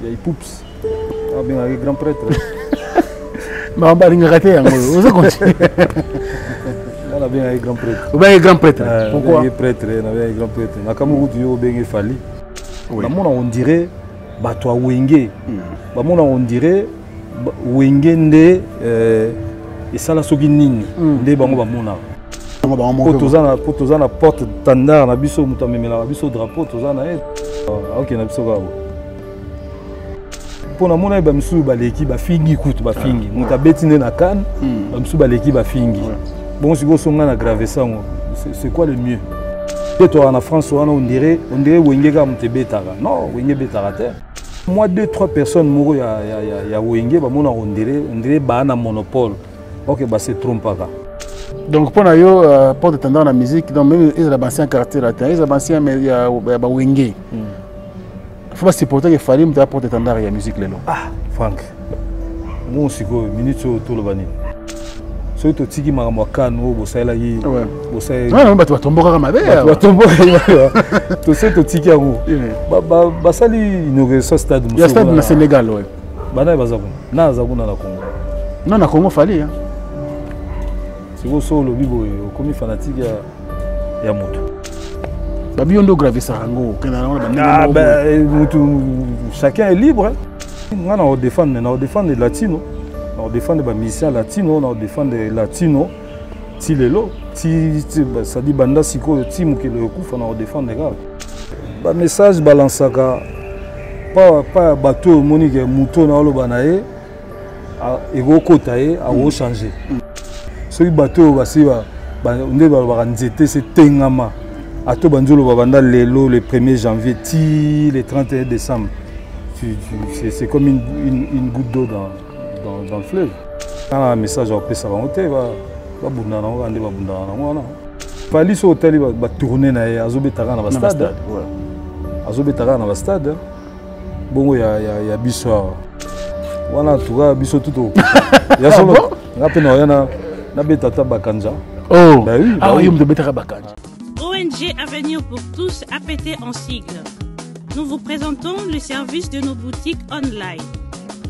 il y a Poups. Ah bien, avec grand prêtre. Mais on va aller rater, on va continuer. On a bien avec grand prêtre. On va aller grand prêtre. Pourquoi? Prêtre, on avait grand prêtre. Nakamu tu yo bien fali. On dirait Batwa Wenge. On dirait Wenge nde et ça la sogi nini. Nde bango bamona. Pour tous la porte tendard na biso mutamemela biso drapeau tous na et. OK na biso gabo. Pour na mona ba misu ba leki ba fingi kutu ba fingi. Muta betine na kan ba misu ba leki ba fingi. Bon si go songa na graver ça c'est quoi le mieux? Toi en France on dirait Wenge ga mute betara. Non, Wenge betara terre. Moi 2-3 personnes mourent ya Wenge ba mona on dirait ba na monopole. OK bah c'est trompe pas. Donc pour nous porte tendance la musique donc même ils ont ancien caractère latin ils ont ancien mais il y a ba Wenge. Faut pas supporter que fallait me porte tendance la musique lelo. Ah Frank. Moi aussi go minute tout le bani. So to tiki makambo kano bosala yi bosala. Non ba to tomboka kama be. Ba tomboka. To se to tiki yango. Ba sali inauguration stade muso. Ya stade na Sénégal ouais. Bana bazabu. Na zabu na Congo. Non na Congo fallait hein. C'est vous solo bibo comme fanatique ya moto. Ba biondo graver ça ngo kana na ba chacun est libre. On défend les latinos. On défend les musiciens latinos, on défend les latinos. Si lelo, si ça dit banda siko timu qui le coup on défend les gars. Ba message balansaka pas bateau monique moto na lo banae et go kotae a go changer. Ce bateau basi ba ndé ba nzete c'est tengama. Ato banzolo ba banda lelo le 1er janvier ti le 31 décembre. C'est comme une goutte d'eau dans le fleuve. Quand un message a ça va monter, va bunda na ngande va bunda na ngwana. Fali so hôtel va tourner na azobetaka na stade. Azobetaka na stade. Bongo ya biso. Wana tuga biso tuto. Ya solo. Ngapena yana na betata bakanja. Oh. Bah oui. Ah oui, on me betaka bakanja. ONG Avenir pour tous APT en sigle. Nous vous présentons le service de nos boutiques online.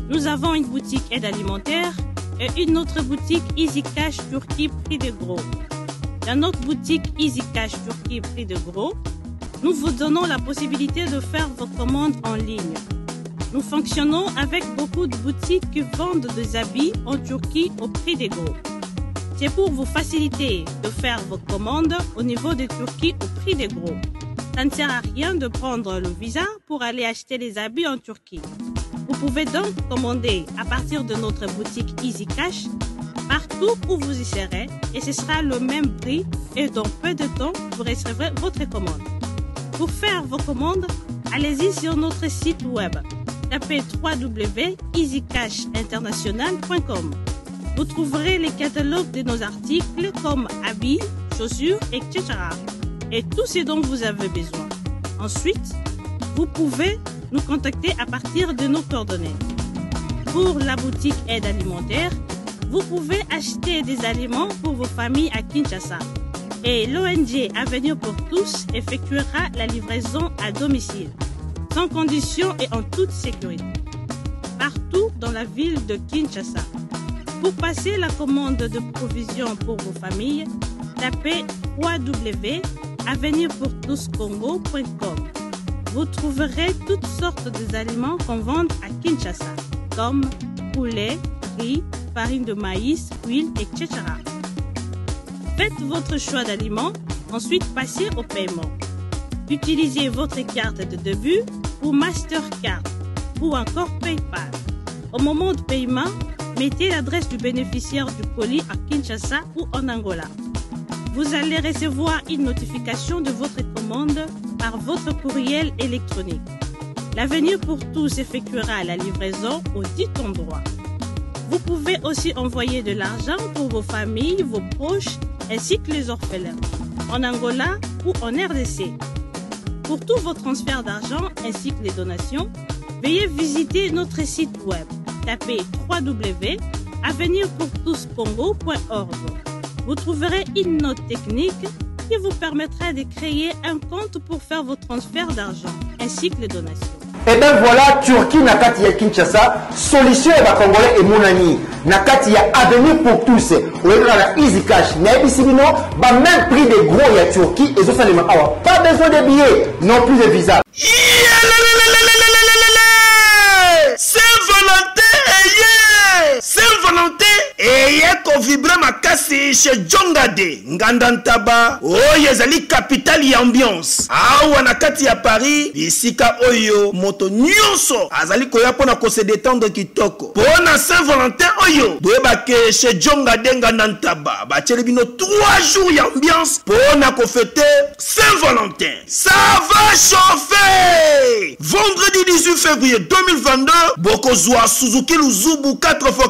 Nous avons une boutique aide alimentaire et une autre boutique Easy Cash Turquie prix de gros. Dans notre boutique Easy Cash Turquie prix de gros, nous vous donnons la possibilité de faire vos commandes en ligne. Nous fonctionnons avec beaucoup de boutiques qui vendent des habits en Turquie au prix de gros. C'est pour vous faciliter de faire vos commandes au niveau de Turquie au prix de gros. Ça ne sert à rien de prendre le visa pour aller acheter les habits en Turquie. Vous pouvez donc commander à partir de notre boutique Easy Cash partout où vous y serez et ce sera le même prix et dans peu de temps vous recevrez votre commande. Pour faire vos commandes, allez-y sur notre site web. Tapez www.easycashinternational.com. Vous trouverez les catalogues de nos articles comme habits, chaussures, etc. et tout ce dont vous avez besoin. Ensuite, vous pouvez nous contacter à partir de nos coordonnées. Pour la boutique aide alimentaire, vous pouvez acheter des aliments pour vos familles à Kinshasa. Et l'ONG Avenir pour tous effectuera la livraison à domicile, sans condition et en toute sécurité, partout dans la ville de Kinshasa. Pour passer la commande de provisions pour vos familles, tapez www.avenirpourtouscongo.com. Vous trouverez toutes sortes d'aliments qu'on vend à Kinshasa, comme poulet, riz, farine de maïs, huile, etc. Faites votre choix d'aliments, ensuite passez au paiement. Utilisez votre carte de début ou Mastercard ou encore PayPal. Au moment de paiement, mettez l'adresse du bénéficiaire du colis à Kinshasa ou en Angola. Vous allez recevoir une notification de votre commande par votre courriel électronique. L'Avenir pour tous effectuera la livraison au dit endroit. Vous pouvez aussi envoyer de l'argent pour vos familles, vos proches, ainsi que les orphelins, en Angola ou en RDC. Pour tous vos transferts d'argent ainsi que les donations, veuillez visiter notre site web. Tapez www.avenirpourtouscongo.org. Vous trouverez une note technique qui vous permettra de créer un compte pour faire vos transferts d'argent ainsi que les donations. Et bien voilà, Turquie n'a qu'à y Kinshasa, solution et Congolais et Mounani. N'a qu'à y avenir pour tous. On est dans la easy cash. Mais ici, même prix des gros, il y a Turquie et ça, pas besoin de billets, non plus de visa. Saint-Valentin eye ko vibre makasi chez Jongade Ngandantaba oyo ezali capitale ya ambiance awa na kati ya Paris isika oyo moto nyonso azali koya pona ko se détendre kitoko pona Saint-Valentin oyo boyebake chez Jongade Ngandantaba batieli bino 3 jours ya ambiance pona ko fêter Saint-Valentin. Ça va chauffer. Vendredi 18 février 2022 bokozwa Suzuki Luzubu 4x4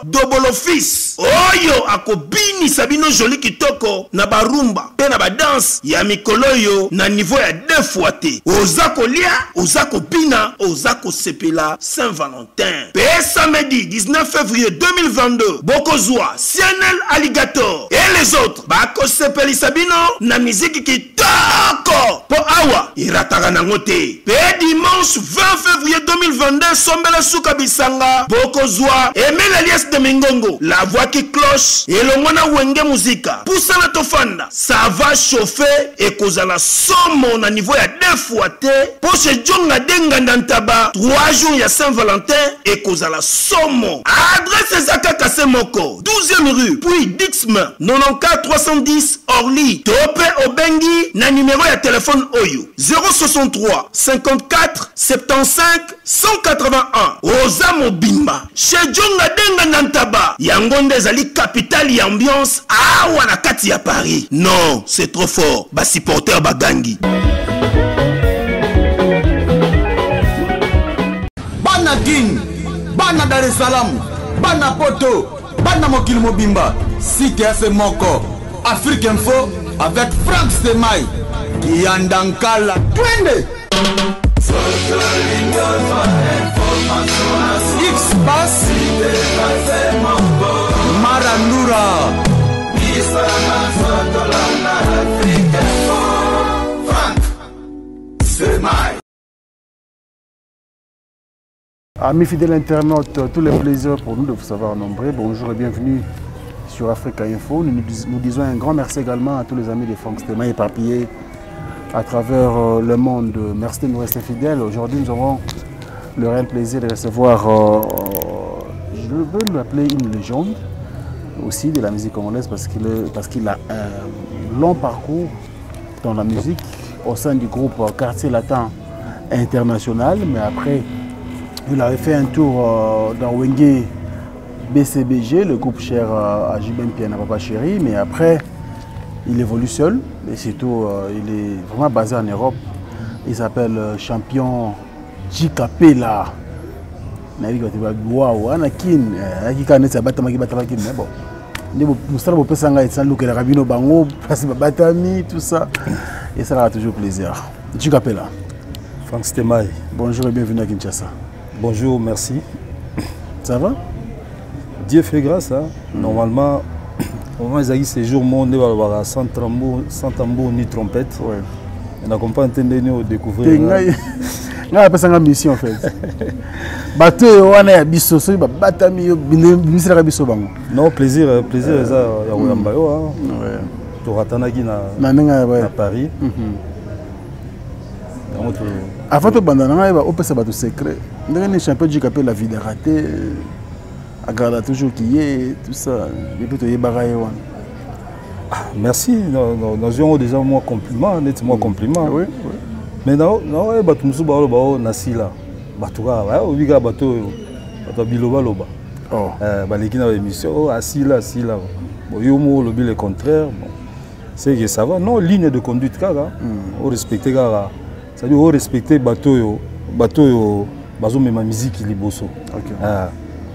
double office oyo akobini sabino joli kitoko na barumba pe na badance ya mikolo yo na niveau ya 2 fois te oza kolia oza kopina oza kosepela Saint-Valentin. Pe samedi 19 février 2022 bokozwa Cianel Alligator et les autres bakosepeli sabino na musique kitoko po awa irataka nango te. Pe dimanche 20 février 2022 sombela suka bisanga bokozwa Emile Alias de Mingongo, la voix qui cloche et le mona wenge musica. Poussa la tofanda, ça va chauffer et cause la somme à niveau à 2 fois te. Pour ce Djonga Denga Nantaba, 3 jours il y a Saint-Valentin et cause la somme. Adresse Zaka Kasemoko, 12e rue, puis Dixme, 94 310 Orly. Topé Obengi, na numéro de téléphone Oyo, 063 54 75 181. Oza Mobimba, chez Djonga Denga Nantaba, Yangonde Zali capitale et ambiance, awa na kati ya Paris. Non, c'est trop fort. Ba supporter bagangi. Bana King, Bana Dar es Salaam, Bana Poto, Bana Mokil Mobimba, Site FM Moko, Afrique Info avec Frank Stemai, Yandankala, Twende. X-Bass Marandura Frank Stemai. Amis fidèles internautes, tous les plaisirs pour nous de vous savoir nombreux. Bonjour et bienvenue sur Africa Info. Nous disons un grand merci également à tous les amis de Frank Stemai éparpillés à travers le monde. Merci de nous rester fidèles. Aujourd'hui, nous aurons le réel plaisir de recevoir, je veux l'appeler une légende aussi de la musique congolaise parce qu'il a un long parcours dans la musique au sein du groupe Quartier Latin International, mais après il avait fait un tour dans Wenge BCBG, le groupe cher à Jibem Piana Papa Chéri, mais après il évolue seul et surtout il est vraiment basé en Europe. Il s'appelle Champion Jikapela. Waouh, Anakin, Akikane Sabatamaki Batamakin, mais bon. Nous sommes au Pesanga et San Luke, Rabino Bango, Batami, tout ça. Et ça aura toujours plaisir. Jikapela. Frank Stemai. Bonjour et bienvenue à Kinshasa. Bonjour, merci. Ça va? Dieu fait grâce. Hein. Normalement, au moment où ces jours, on est sans tambour ni trompette. Ouais. On n'a pas entendu nous découvrir. On a passé une mission en fait. Bateau, on a biso, batami, non, plaisir, ça, tu ratanagi na Paris. Avant de bandana, on peut savoir tout secret. On a champion du capé la vie de raté. Agarda toujours qui est tout ça. Depuis tu es bagaille. Merci. Nous avons déjà moi compliment, nettement compliment. Oui. Mais non, batu musu ba lo na sila. Batu ka, obiga bato biloba loba. Oh. Baleki na émission, asila. Bon, yo mo lobi le contraire. Bon. C'est que ça va. Non, ligne de conduite kaka. On respecter kaka. Ça veut dire on respecter bato yo bazo mema musique liboso. OK.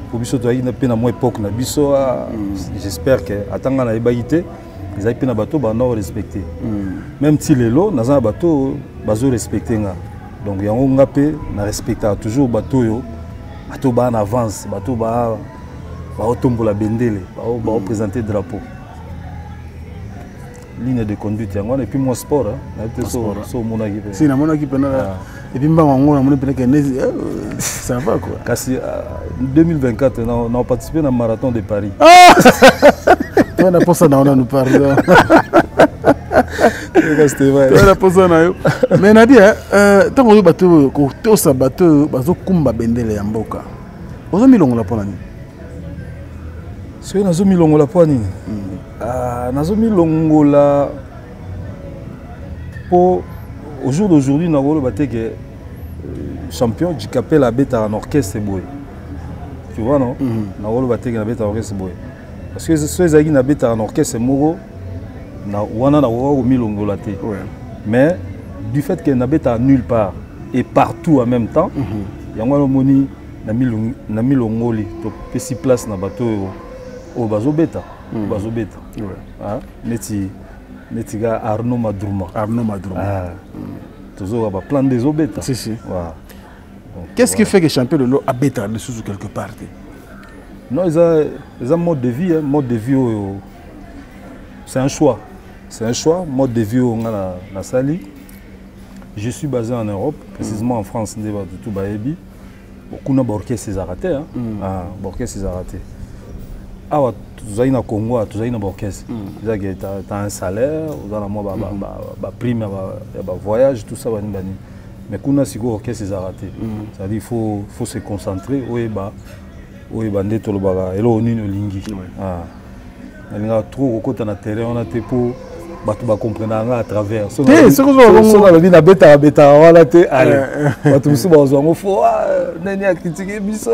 Pour biso to ina pe na mo époque na biso j'espère que atanga na ebaité les aipi na bato ba non respecter. Même si les lots na za bato bazo respecter nga. Donc yango nga pe na respecter toujours bato yo bato ba en avance, bato ba otombola bendele, ba présenter drapeau. ligne de conduite et puis moi sport so mon équipe si na mon équipe et puis mbango ngona mon peut-être que ça va quoi kasi 2024 on a participé dans le marathon de Paris on a pas ça dans nous pardon on a pas ça na yo mais na bien tant que bateau ko to sa bateau bazo kumba bendele ya mboka ozo milongola pona ni so nazo milongola pona ni nazo milongola pour au jour d'aujourd'hui nazo baté que champion du capel à beta en orchestre boy tu vois non nazo baté que na beta orchestre boy parce que ceux qui na beta en orchestre moko na wana na wo milongola té mais du fait que na beta nulle part et partout en même temps yango no moni na milongoli to pesi place na bateau au bazobeta bazobeta neti ga Arnaud Madrouma toujours ba plan des obeta si qu'est-ce qui fait que champion de l'eau a beta de sous quelque part non ils ont mode de vie c'est un choix mode de vie na sali je suis basé en Europe précisément en France ndeba tout baebi beaucoup na orchestre raté orchestre raté awa tuzali na Congo tuzali na orchestre tu as un salaire vous avez moi ba prime ya ba voyage tout ça bani mais kuna siko orchestre raté ça dit il faut se concentrer oyeba ndeto lobaka elo nini olingi alinga trop kokota na terrain on a te pour batu ba comprendre à travers so na bina beta wala te allez batu musu ba zongo fo nani a critiquer biso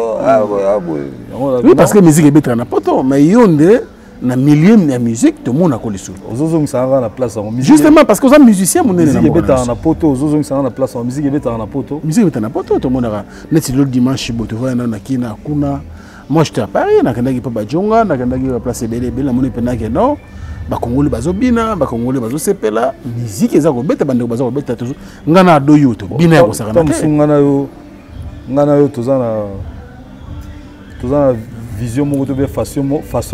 oui parce que musique est beta na poto mais yonde na milieu de musique tout le monde a collé sur ozozong sanga na place en musique justement parce que aux musiciens mon musique est beta na poto ozozong sanga na place en musique est beta na poto tout le monde a net le dimanche boto va na kina kuna moi j'étais à Paris na kandaki pa bajonga na kandaki pa place bele na moni penake non bakongoli bazobina bakongoli bazosepela musique eza ko beta bande bazo beta toujours ngana doyo to bina ya ko sakana ngana yo tozana vision moko to be façon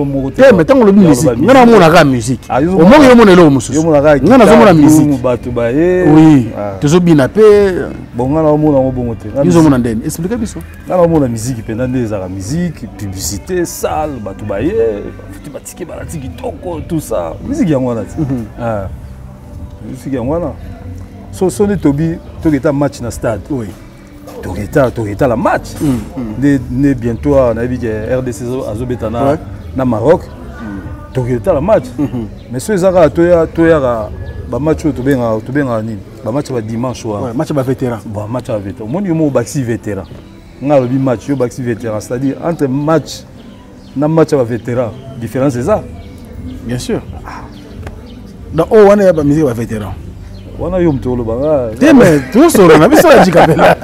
moko te mais tant le musique ngana mona ka musique au moins yo mona lo mususu ngana zo mona musique bato baye oui tozobina pe bon ngana mona ngo bongo te yo zo mona ndeni explique biso ngana mona musique pe ndende za musique publicité salle bato baye futi batiki balatiki toko tout ça musique yango wana ti musique yango wana so ne tobi to geta match na stade oui Torita la match né bientôt on a vu que RDC azobeta na Maroc Torita la match mais ceux zaka toya ba match to benga nini ba match ba dimanche wa match ba vétéran match ba vétéran mon yo mo baxi vétéran nga le match yo baxi vétéran c'est-à-dire entre match na match ba vétéran différence c'est ça bien sûr dans o wana ya ba musique ba vétéran wana yo mtolo banga mais tout solo na biso ya jikapela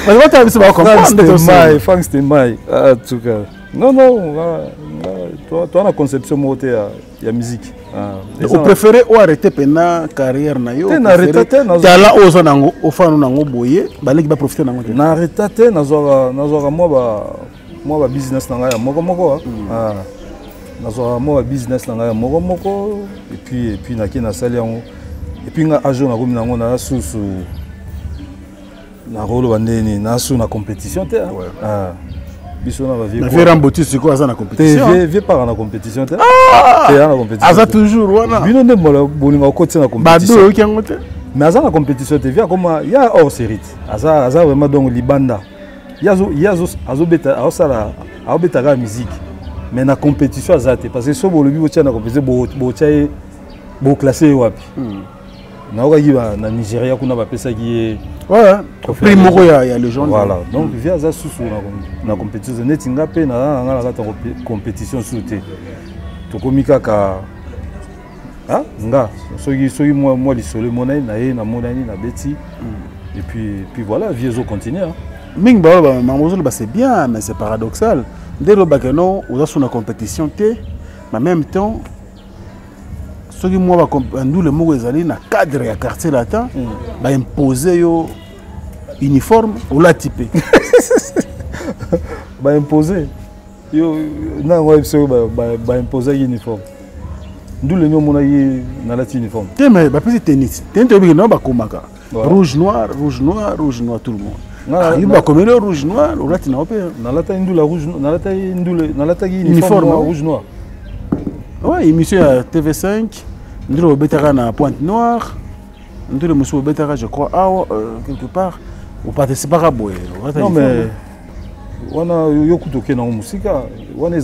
mais what time c'est pas comprendre Frank Steinmeier en tout cas non toi na conception mote ya musique o préféré ou arrêter pena carrière na yo na arrêter na tala ozo nango ofanu nango boye baleki ba profiter nango te na arrêter na zoka moi ba business nanga ya moko na zoka moi ba business nanga ya moko et puis na ki na sali yango et puis nga ajo na komi nango na susu na rolo bandeni na su na compétition te biso na ba vie na faire emboutir sur quoi ça na compétition vie pas na compétition te na compétition aza toujours wana bino nde bolinga côté na compétition bado okiango te mais aza na compétition te via comme ya hors série aza vraiment donc libanda azobeta azobeta la musique mais na compétition azate parce que so bolobi botia na compétition botia bo classé wapi na oka na Nigeria kuna ba pesa qui prix moko ya légende voilà donc via za susu na compétition netinga pe na ngala compétition souté to komika ka nga soki moi lisolo monai na ye na monani na beti et puis voilà viezo continue ming ba mamozo ba c'est bien mais c'est paradoxal dès le bac non on a sur la compétition té mais en même temps ceux qui moi nous le mot ezali na cadre ya quartier latin ba imposer yo uniforme ou la typé ba imposer yo na ouais ba imposer uniforme ndule nyo mona ye na la uniforme. Mais bah petit tennis. Tennis tu non bah komaka. Rouge noir, rouge noir, rouge noir tout le monde. Il va comme le rouge noir, au latin européen. Na la ndule rouge, na la uniforme rouge noir. Ouais, émission à TV5. Ndule betara na Pointe Noire. Ndule monsieur betara je crois quelque part. Ou participe à boy. Non mais wana yokutoke na musika, wana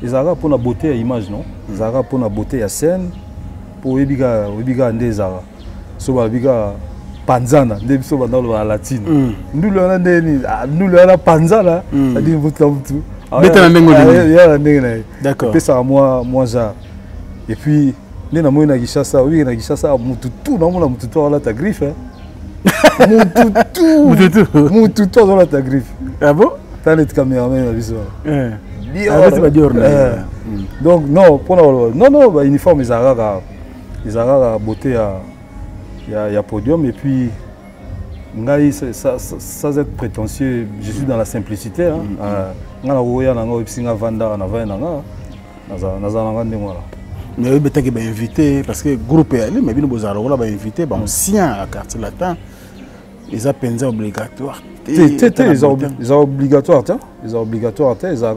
ezara pour la beauté à image non, ezara pour la beauté à scène, pour ebiga ndezara. So ba biga panzana, ndebi so ba dans le latine. Ndule wana ndeni, ndule wana panzana, adi mutu. Beta na ndengo ndeni. Ya ndenge na. D'accord. Pesa moi ça. Et puis nde na moina Gishasa, oui na Gishasa mutu tout na mona mutu to la ta griffe. Mutu tout dans ta griffe. Ah bon? T'as les caméramans à visu. Donc non, pour non bah uniforme ils a beauté à podium et puis ngai sans être prétentieux, je suis dans la simplicité hein. Ngana oya na ngo bisinga vanda na va na nga na ndemo là. Mais oui, peut-être qu'il va invité parce que groupe est allé mais bien bozaro là va invité bon sien à quartier latin. Ils ont pensé obligatoire. Ils ont obligatoire, ils ont obligatoire, ils ont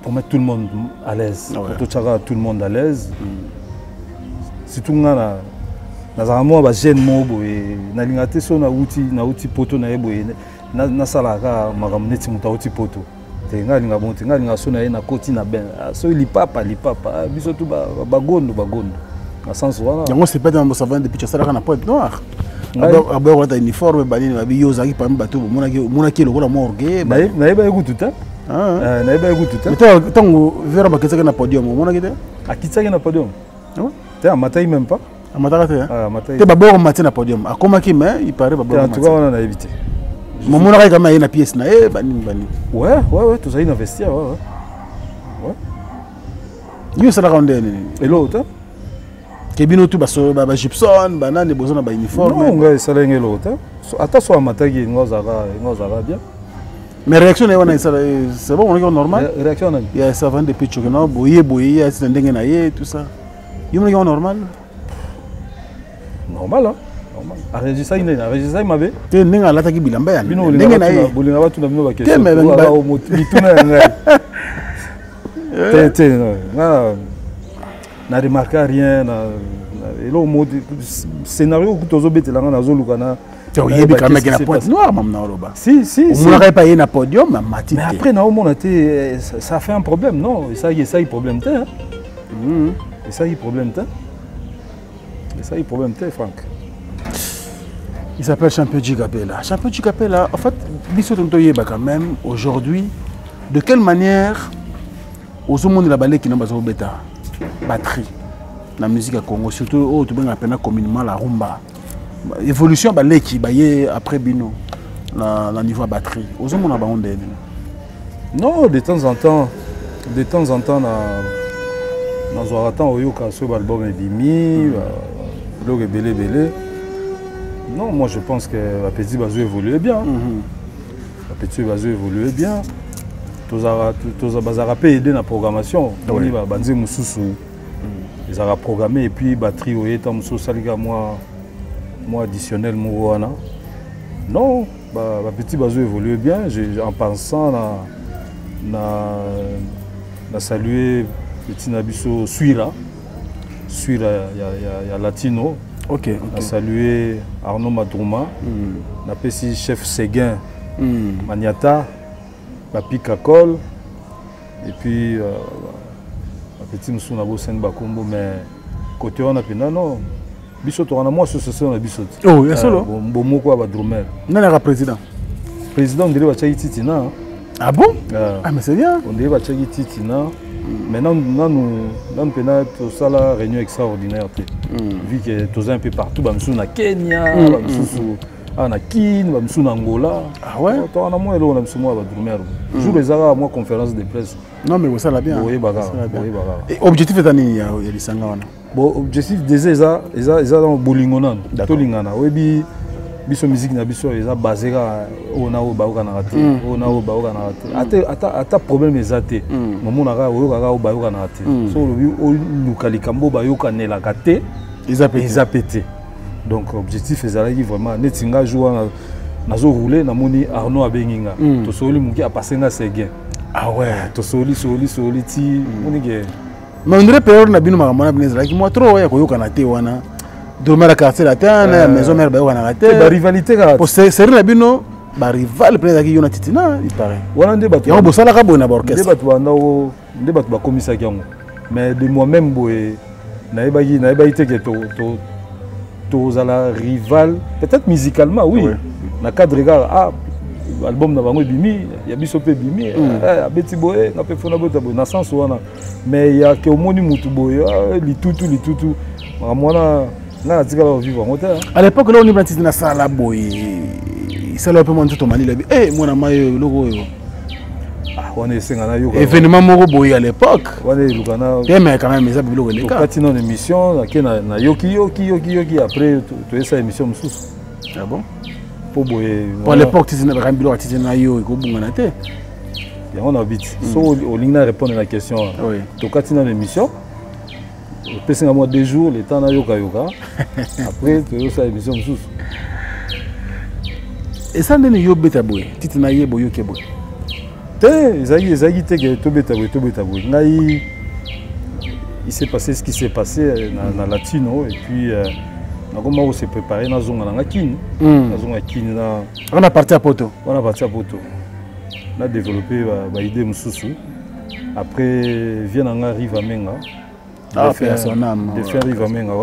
pour mettre tout le monde à l'aise, pour tout le monde à l'aise. Surtout na zamo ba jeune mobo et na lingate so na uti poto na ebo na salaka makamneti mutauti poto. Tenga linga so na koti na ben. So lipapa biso tu bagondo. Na sens wana. Yango c'est pas dans mon savant depuis que ça la na Pointe Noire. Abo on a uniforme bani na bi yozaki pa mbato mona ki lokola morgue na yeba ekututa na yeba ekututa mais tango vera baketsaka na podium mona ki te akitsaki na podium te amatai même pas amataka te te babo matin na podium akomaki mais il paraît babo en tout cas on a évité mona ka kama na pièce na bani ouais tout ça in investir ouais yo ça la rondene et l'autre Kebino tout ba Gibson banane besoin ba uniforme non ngai ça lenge l'autre ata so amataki ngozara bien mais réaction est wana c'est bon on est normal réaction na ya ça vend depuis que non boye ya c'est ndenge na ye tout ça yo on est normal normal normal arrêter ça mabe te ndenge ala taki bilamba ya ndenge na ye bolinga batu na bino ba question mituna ngai te n'a remarqué rien et le mot scénario que tu as obéi là na zolukana tu as eu quand même la Pointe Noire mamna oloba si on n'aurait pas eu na podium mais après na on a été ça fait un problème non ça y est problème te hein et ça y est problème te Franck il s'appelle Champion Djigapela en fait biso tonto yeba quand même aujourd'hui de quelle manière au monde la balé qui n'a pas obéta batterie la musique à Congo surtout au tout bien appelé communément la rumba évolution baleki baye après bino la niveau batterie aux hommes on a bandé non de temps en temps na zoaratan oyoka so album ebimi lo belé non moi je pense que la petite bazo évoluer bien tous bazara pe aider na programmation donc il va banze mususu ils ont programmé et puis batterie oyeta mususu salika moi additionnel mo wana non ba petit bazo évoluer bien en pensant na saluer petit nabiso Suira ya latino na saluer Arnaud Madrouma na pesi chef Séguin Maniata Papi Kakol et puis petit monsieur nabo sen bakombo mais côté on a pena non biso to na moi association na biso oh ya solo bomo ko ba drummer nana président ndiri ba chaki titina ah bon ah mais c'est bien on ndiri ba chaki titina maintenant nous pena to sala réunion extraordinaire vu que tous un peu partout ba monsieur na Kenya ba monsieur na Kin, na Angola. Ah ouais? On a moins là, on a drummer. Jour les ara moi conférence de presse. Non mais ça l'a bien. Oui baga. Et objectif est ani ya lisanga wana. Bon objectif déjà ils dans bolingonan. Tolingana. Webi biso musique na biso eza basé ona o ba na raté ona o ba na raté ata problème ezate momonaka oyokaka o ba na raté so o lukalikambo ba yokanela raté eza pété donc objectif ezalaki vraiment netinga jour nazo rouler namoni Arnaud abenginga to soli muki a passer na Séguin ah ouais to soli ti monike mais on dirait période na bino makamona binezala ki moi trop ya koyokana te wana dormir à quartier la terre la maison mère ba yokana raté ba rivalité ka pour c'est na bino ba rival peut-être ki yona titina il paraît wana nde bato ya bosala ka bona ba orchestre nde bato ba komisa yango mais de moi-même boye naebaki te que tozala rival peut-être musicalement oui na cadre gars album na bango bimi ya biso pe bimi abeti boye na pe fona bota boye na sens wana mais ya ke omoni mutu boye litutu mwana na tikala vivre en terre à l'époque là on est parti na sala boye ça là peu moins tout mali là mwana mayo logo yo on est sengana yo événement moko boye à l'époque on est lukana mais quand même ça biloko les cas quand une émission na yoki après tu essa émission mususu ah bon pour à l'époque tu n'avais pas biloko tu na yo ko bungana te ya on habite so au ligne répondre à la question oui to quand une émission pesinga moi 2 jours le temps na yoka après tu essa émission mususu et ça ndene yo beta boye titi na yebo yo ke boye ezali te que tobeta boye ngai il s'est passé ce qui s'est passé na latino et puis nakoma se préparer na zonga na kini na on a parti à Poto na développer ba idée mususu après vient nga Riva Menga de faire Riva Menga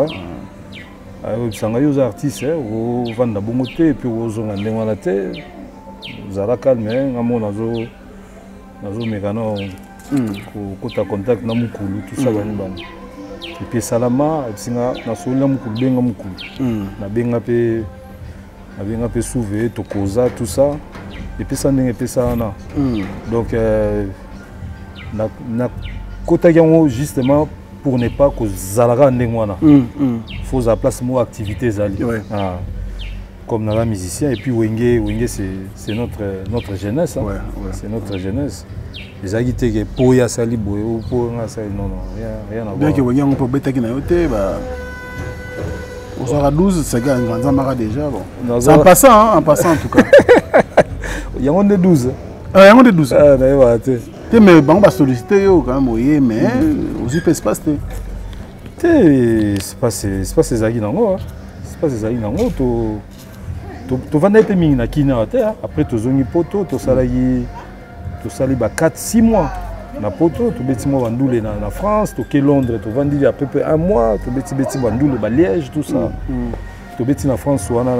sanga yo artiste o vanda bongo te et puis o zonga ndenge na te zara calme ngamo nazo mekano kota contact na mukulu tout ça bani et puis salama singa na sola mukulu benga mukulu na benga pe souver to koza tout ça et puis ça ndenge pe ça na donc na kota yango justement pour ne pas que zalaka ndenge wana faut za place mo activité zali comme dans la musicien et puis Wenge c'est notre jeunesse hein. C'est notre jeunesse les agité que pour ya sali boye ou pour nga sali non rien à voir bien que Wenge on peut beta ki na yote ba on sera 12 c'est gars en mara déjà bon en passant en tout cas il y a on de 12 il y a on de 12 d'ailleurs te mais bon ba solliciter yo quand même oui mais aussi peut se passer c'est pas ces agis nango c'est pas ces agis nango to vanda pe mingi na kina te après to zongi poto to sali ba 4-6 mois na poto to beti mo bandule na France to ke Londres to vandi à peu près 1 mois to beti bandule ba Liège tout ça to beti na France wana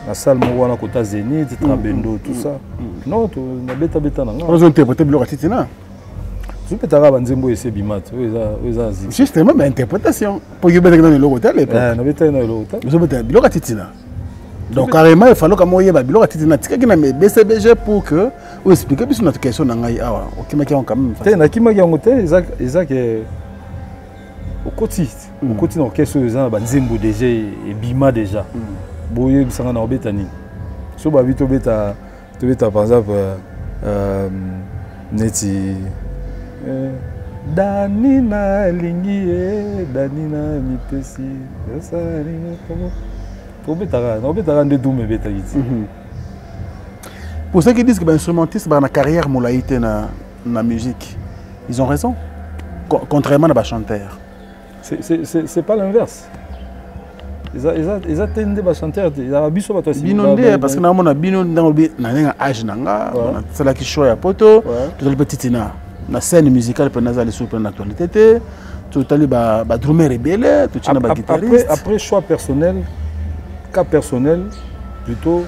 na salle mo wana kota Zénith Trabendo tout ça non to na beta na nga on interpréter biloko titina je peux t'avoir banzembo ese bimat oza justement mais interprétation pour que beta dans le logo tel na beta na lo tel je beta biloko titina donc carrément il fallait que moi yeba biloko titina tikaki na BCBG pour que ou expliquer biso na question na ngai awa okimaki on quand même te na kimaki on te exact au quotidien na question eza banzembo déjà et bima déjà boye bisanga na obetani so ba vito beta par exemple neti Danina lingi Danina mipesi ça comment pour ceux qui disent que les instrumentistes ont une carrière dans la musique, ils ont raison. Contrairement à les chanteurs. C'est pas l'inverse. Ils attendent des chanteurs. Ils ont besoin de binondé parce que nous avons un âge c'est là qui choisit à poto. Tout le petit na scène musicale pour nous aller sur l'actualité. Tout le ba drummer rebelle, tout le ba guitariste. Après choix personnel. Cas personnel plutôt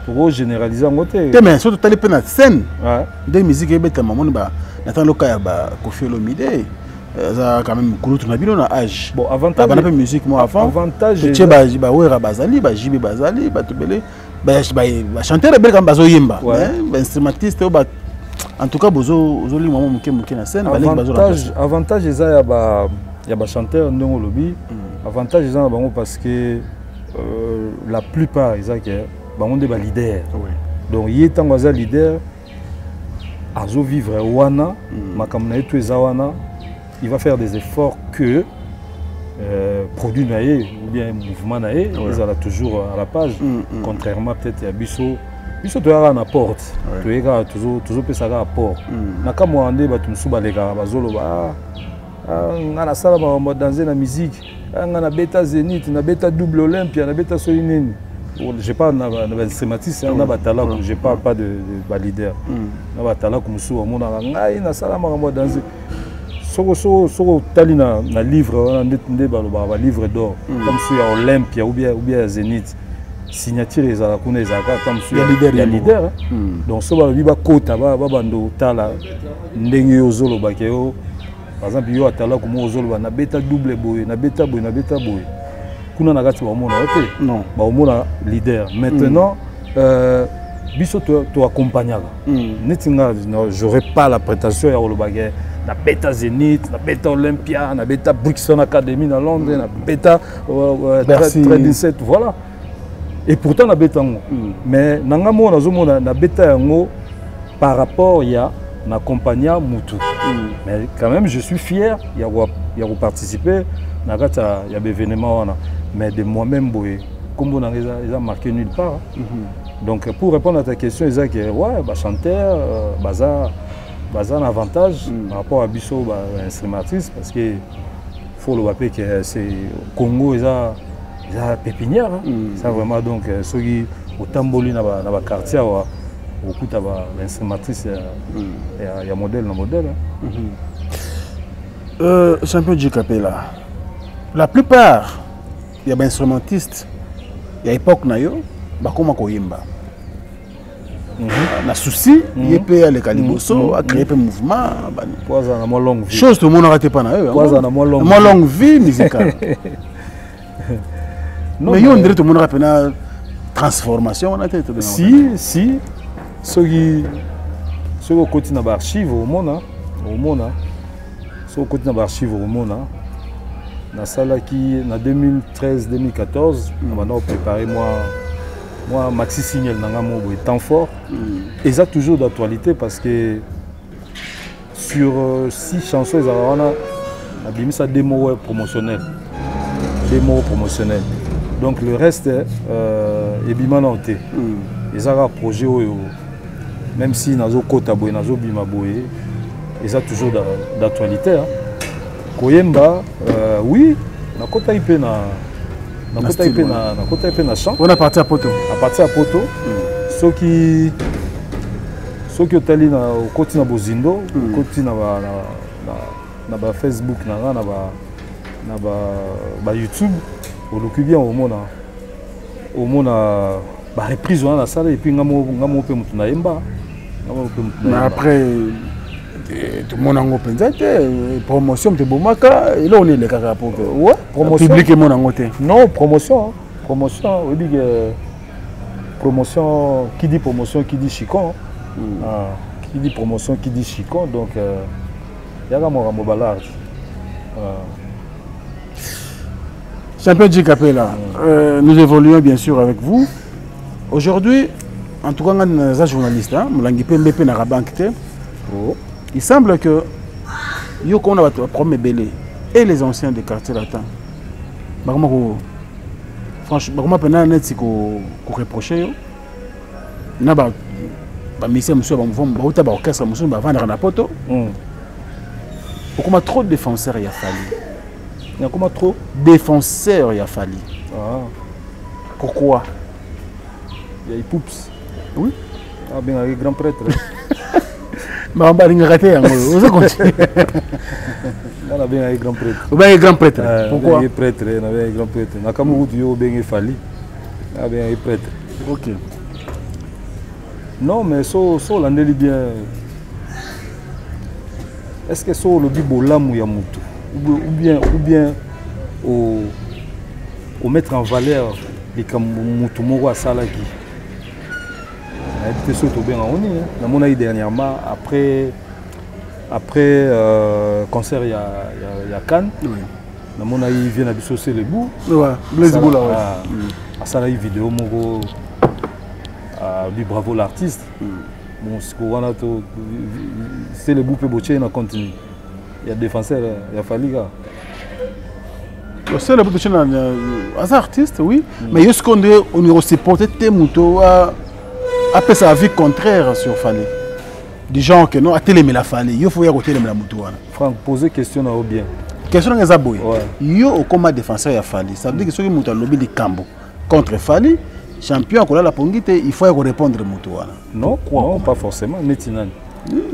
pour généraliser en côté mais surtout tu as les scène des musiques et bête maman ba n'attend le cas ba Koffi Olomide ça quand même gros na bino na âge bon avantage ba musique moi avant avantage tu ba wera bazali ba jibe bazali ba tubele ba chanteur bel comme bazo yemba ba instrumentiste ba en tout cas bozo li maman muke na scène avantage eza ya ba chanteur ndongo lobi avantage eza na bango parce que la plupart ils ont des leaders. Oui. Donc il est un leader à vivre wana, il va faire des efforts que produit ou bien mouvement naé, ils sont toujours à la page. Contrairement peut-être à Bissot. Bissot tu as un apport, tu as toujours fait ça un apport. Nakamo ande ba tumsu ba lega ba zolo ba ngana sala ba danser la musique, ngana beta Zénith, na beta double Olympia, na beta soineni. Je parle de sématiste, je parle pas de leader. Je parle de livre d'or, comme sur Olympia ou bien Zénith. Signature les leader. Donc, si vous kota par exemple, il y a un beta double boy, na beta boy. Non, leader. Maintenant, Bissot tu accompagnes. J'aurais pas la prétention de la bêta Zénith, la bêta Olympia, la bêta Brixton Academy à Londres, la bêta Trading 7, voilà. Et pourtant la bêta. Mais la bêta par rapport à l'accompagnement Moutou. Mais quand même, je suis fier, il y a participer. Il y a des événements, mais de moi-même, comme on a marqué nulle part. Donc pour répondre à ta question, ils disent que ouais, chanteur, un avantage par rapport à Bissot, instrumentrice, parce que faut le rappeler que c'est Congo, ils ont pépinière. Ça vraiment donc ceux qui au Tamboli dans le quartier, beaucoup d'instrumentrices, il y a modèle. Champion du Capella. La plupart des instrumentistes, il y a époque nayo, bakoma koyemba. Na souci, il peut aller caliboso, à créer un mouvement. Chose tout le monde n'arrête pas nayo. Moins longue vie musicale. Mais on dirait tout le monde rappelle une transformation. Si, ceux qui continuent à archives au monde, ceux qui continuent à archives au monde. Dans ça qui en 2013-2014, on a préparé moi Maxi Signal dans temps fort. Et ça toujours d'actualité parce que sur 6 chansons, on a mis ça démo promotionnel. Donc le reste est bimananté. Et ça a un projet même si nazo kota boy nazo bima boy, et ça toujours d'actualité. Koyemba, oui, na kota ipe na chant. On a parti à Poto. Ceux qui ont allé au côté na Bozindo, côté na Facebook na YouTube, au bien au monde a reprise dans la salle et puis ngamo pe mutu na yemba. Mais après tout le monde a une promotion de Bomaka et là on est les caras pour ouais, promotion public et mon angoté. Non, promotion, on dit que promotion qui dit chicon. Qui dit promotion qui dit chicon, donc il y a un mobile. Champion du Capella, nous évoluons bien sûr avec vous. Aujourd'hui, en tout cas, nous sommes des journalistes, il semble que Yoko a promis Belé et les anciens des quartiers latins. Franchement, comment net qu'on reprocher il y a des missions qui sont orchestre qui vendre na poto. Pourquoi trop de défenseurs il a fallu? Il y a comment trop défenseurs il a fallu. Pourquoi? Il y a des poups. Oui. Ah bien avec grand prêtre. Mais on va rater, on va continuer. On a bien un grand prêtre. On a un grand prêtre. Pourquoi? On a un prêtre, on a un grand prêtre. On a comme vous dites, on a bien fallu. On a bien un prêtre. Ok. Non, mais ça, l'année bien. Est-ce que ça le bibo l'amour yamutu ou bien au mettre en valeur les kamutu moro à salaki. Peut-être surtout bien en on est. Mon avis dernièrement après concert il y a Cannes. namona il vient à biso c'est le bout. Ouais, Blaise Boula ouais. À ça la vidéo moko lui bravo l'artiste. Bon ce qu'on a c'est le bout peut botcher na continue. Il y a défenseur, il a fallu gars. C'est le bout de un artiste oui, mais est-ce qu'on est aussi porté témoto à après sa vie contraire sur Fallait. Des gens que non à télémer la Fallait, il faut y avoir télémer la moto. Franck poser question à bien. Question est aboy. Yo au combat défenseur ya Fallait. Ça veut dire que ceux qui montent lobby de Cambo contre Fallait, champion qu'on a la pongite, il faut y répondre moto. Non, non, pas forcément. Netinan.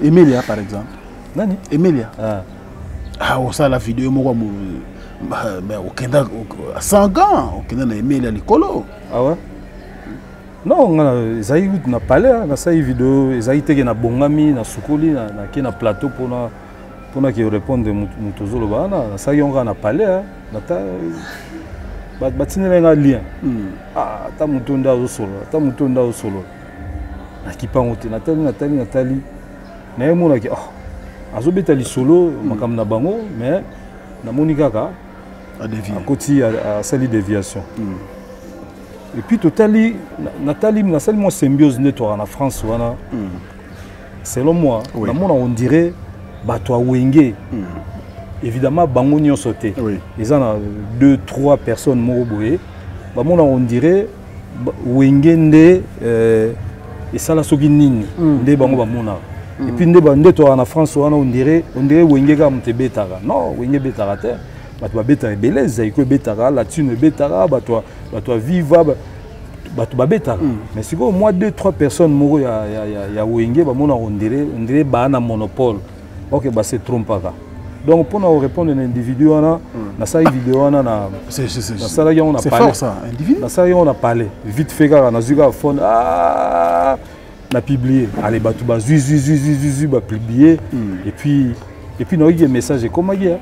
Emilia par exemple. Nani? Emilia. Ah, on ça la vidéo moi au Kenda à 100 gants, au Kenda na Emilia Nicolo. Ah ouais? Non, Zaï na palais, na ça vidéo, Zaï te na bongami, na sukoli, na plateau pour na qui répondre mutozolo bana, ça y on na palais, na ta batinela nga lien. Ah, ta mutonda au solo. Na kipangote Nathalie. Na yemo na ki ah. Azobeta li solo makam na bango, mais na monikaka à dévier. À côté à sali déviation. Et puis Nathalie, na sali moi symbiose nettoie en France wana. Selon moi, oui. On dirait bato wenge. Évidemment bango nyo sauté. Oui. Ils en a 2-3 personnes moko boye. On dirait wenge nde et ça la soki nini nde bango bamona. Et puis nde to en France wana on dirait wenge ka mte betara. Non, wenge betara te. Bato betara beleza iko betara la tune betara bato viva bato betara. Mais si au moins 2-3 personnes moko ya wenge bamona on dirait ba na monopole. OK bah c'est trompe pas. Donc pour nous répondre à l'individu on a ça vidéo on a c'est ça là on a parlé. C'est fort ça, individu. Dans ça on a parlé vite fait car on a zuga phone na publié allez bato ba zu ba publier et puis nous il y a message comment hier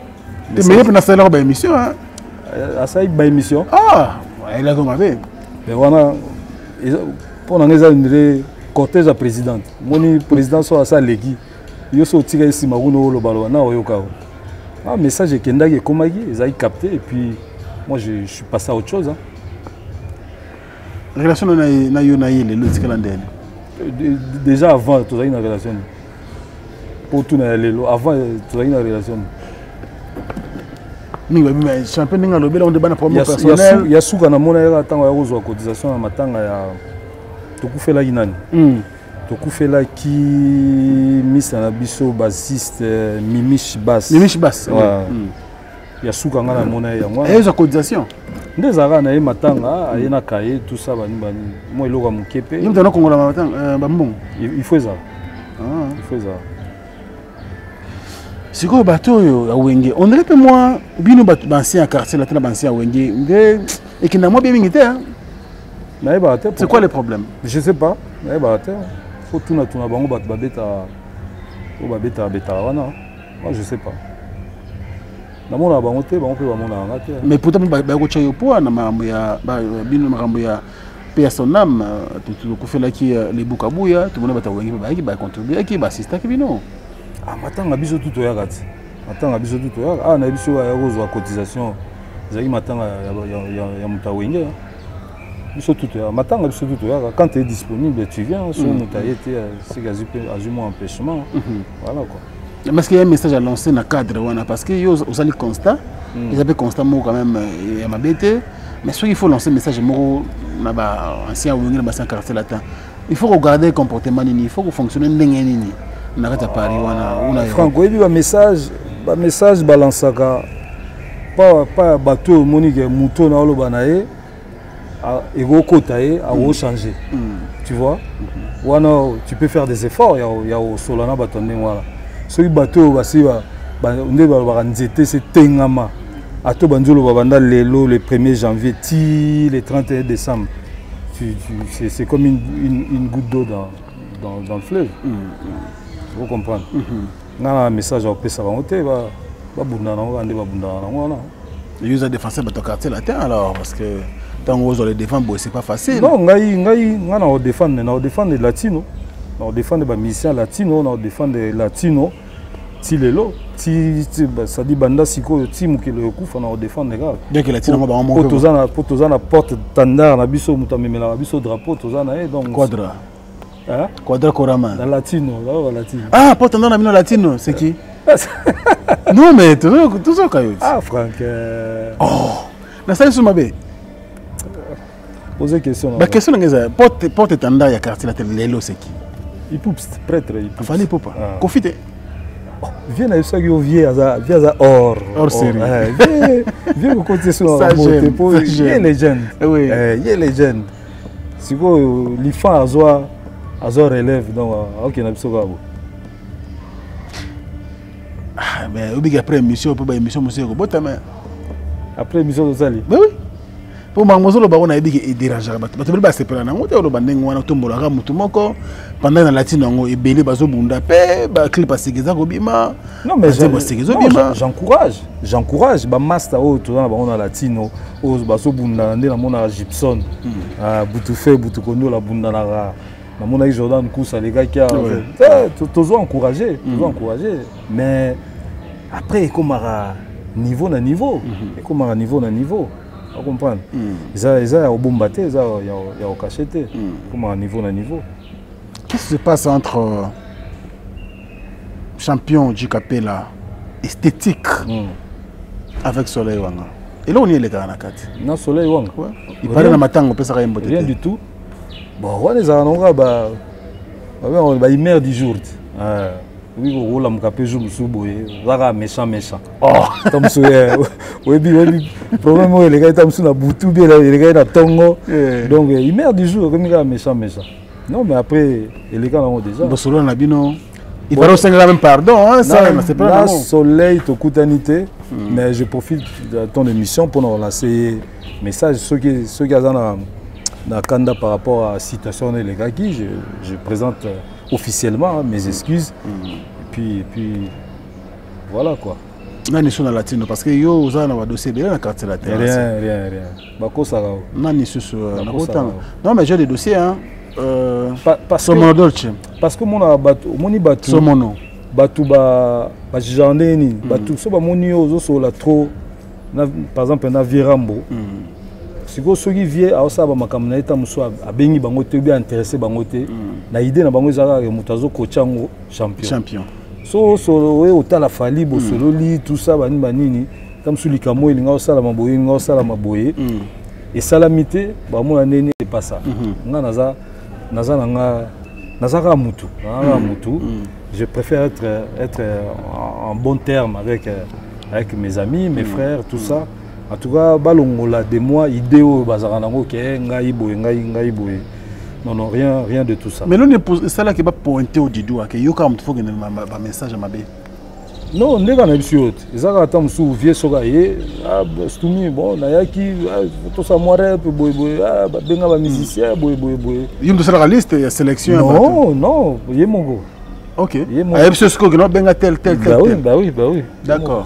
mais il y a ça là ba émission hein à ça ba émission il a comme avait mais voilà pour nous les cortège à présidente mon président soit ça légui yo so tika ici maruno lo balwa na oyoka ah message ekenda ke komaki ezai capté et puis moi je suis passé à autre chose hein. Relation na yo na yele le tika landene déjà avant tu as une relation pour tout na lelo avant tu as une relation ninga bima champion ninga lobela on débat na problème personnel ya suka na mona ya tanga ya kozwa cotisation na matanga ya tokufela inani tokufela ki Miss Anabiso bassiste Mimish Bass ya suka ngana mona ya mwana ezo cotisation ndezaka na ye matanga ayena kaye tout ça bani moi eloko mukepe yimta na kongola matanga bambongo il faut ça il faut ça siko bato yo ya wenge on dirait que moi bino bato ancien quartier là tena ancien wenge nde ekina moi bien mingite hein na ba te c'est quoi le problème je sais pas na ba te faut tout na bango bato babeta o babeta wana moi je sais pas na mona bango te bango pe ba mona ngate mais pourtant ba ko chayo po na mambo ya bino mambo ya personnam tu ko fela ki les bukabuya tu mona bata wengi ba ki ba contribuer ki ba assista ki bino matanga biso tout oya kati matanga biso tout oya na biso ya kozwa cotisation zaki matanga ya mutawenge biso tout oya matanga biso tout oya quand tu es disponible tu viens sur mutayete c'est quasiment empêchement voilà quoi. Parce qu'il y a un message à lancer dans le cadre parce que vous allez constat ils avaient constat quand même il m'a bêté mais soit il faut lancer un message ancien ou ancien quartier latin il faut regarder le comportement il faut fonctionner nini na kata Paris wana Franco il y a un message balansaka pas bateau monique mouton na oloba na ye ego kotaye a changer tu vois wana tu peux faire des efforts il y a au solana batonde voilà ceux bateau basi nde ba nzete c'est tengama ato banzolo babanda lelo le 1er janvier ti le 31 décembre c'est comme une goutte d'eau dans le fleuve vous comprenez na message au pesa bangote ba bunda na ngande ba bunda na ngwana user défenseur bato quartier latin alors parce que tant on les défendre c'est pas facile non ngai ngana o défendre latino on défend les musiciens latinos, on défend les latinos, tilelo. ça dit banda siko ti mukele okufa na défendre les gars bien que la tino ba mo ko tozana porte tandar na biso mutamemela biso drapeau tozana donc quadra hein quadra korama dans latino là latino ah porte tandar na bino latino c'est qui non mais tout ça kayoti ah Franck oh na ça sur mabe poser question ba question ngeza porte tandar ya quartier la lelo c'est qui il poupe prêtre il poupe fallait poupa confite viens à ça que viens à hors série viens au côté sur la beauté pour les légende oui les légende si quoi l'ifan azo relève donc OK na biso gabo ah mais obiga après émission pour émission monsieur bota mais après émission de Zali oui pour mangozolo ba on a dit que déranger bato ba sepela na ngote olo bandengo wana tombola ka mutu moko pendant na latino ngo ebele bazo bunda pe ba clip asigeza ko bima non mais j'encourage ba master o to na ba on latino o bazo bunda ndé na mona Gibson butu fe butu kondo la bunda na mona Jordan Kousa les gars qui a toujours encourager mais après comme niveau na niveau comme niveau na niveau vous comprenez ils ont bombarder ils ont cacheté comme à niveau na niveau. Qu'est-ce qui se passe entre champion du Capella esthétique avec Soleil Wanga et là on est les gars na kati na Soleil Wanga il parle na matango pesa ka yembote rien du tout bon on les a nonga ba il meurt du jour oui on l'a mukapé jour musuboye zaka méchant oh comme ça oui problème où les gars étaient sur la boutou bien les gars na tongo donc il meurt du jour comme il méchant non mais après les gars ont déjà bon selon Nabino il va recevoir même pardon hein ça c'est pas la Soleil to kutanité mais je profite de ton émission pour nous lancer message ceux qui ont na kanda par rapport à la situation les gars qui je présente officiellement mes excuses et puis voilà quoi. Nani sur la latino parce que yo oza na dossier de la carte la terre rien bako ça nani sur na kotanga non mais j'ai des dossiers hein somono dolce parce que mona bato moni bato somono bato ba jardini bato so ba moni ozo so la trop par exemple na virambo siko soki vie aosaba makambo na eta muso abengi bango te bien intéressé bango te na idée na bango ezaka ke mutazo kochango champion so we otala fali bo sololi tout ça banini tamsu likamo elinga osala maboye nga osala maboye et salamité ba mona nene c'est pas ça nga naza ka mutu je préfère être en bon terme avec mes amis mes frères tout ça. En tout cas, balongola de moi idée au bazaranango ke ngai boye. Non rien de tout ça. Mais l'on est ça là qui va pointer au didou que yo kam faut que un message à mabe. Non, ndeka na biso yote. Ezaka ata musu vie soka ye stumi bon na yaki to sa moire boye benga ba musicien boye. Yum de ça la liste ya sélection. Non, ye mongo. OK. Aye biso siko que no benga tel. Bah oui. D'accord.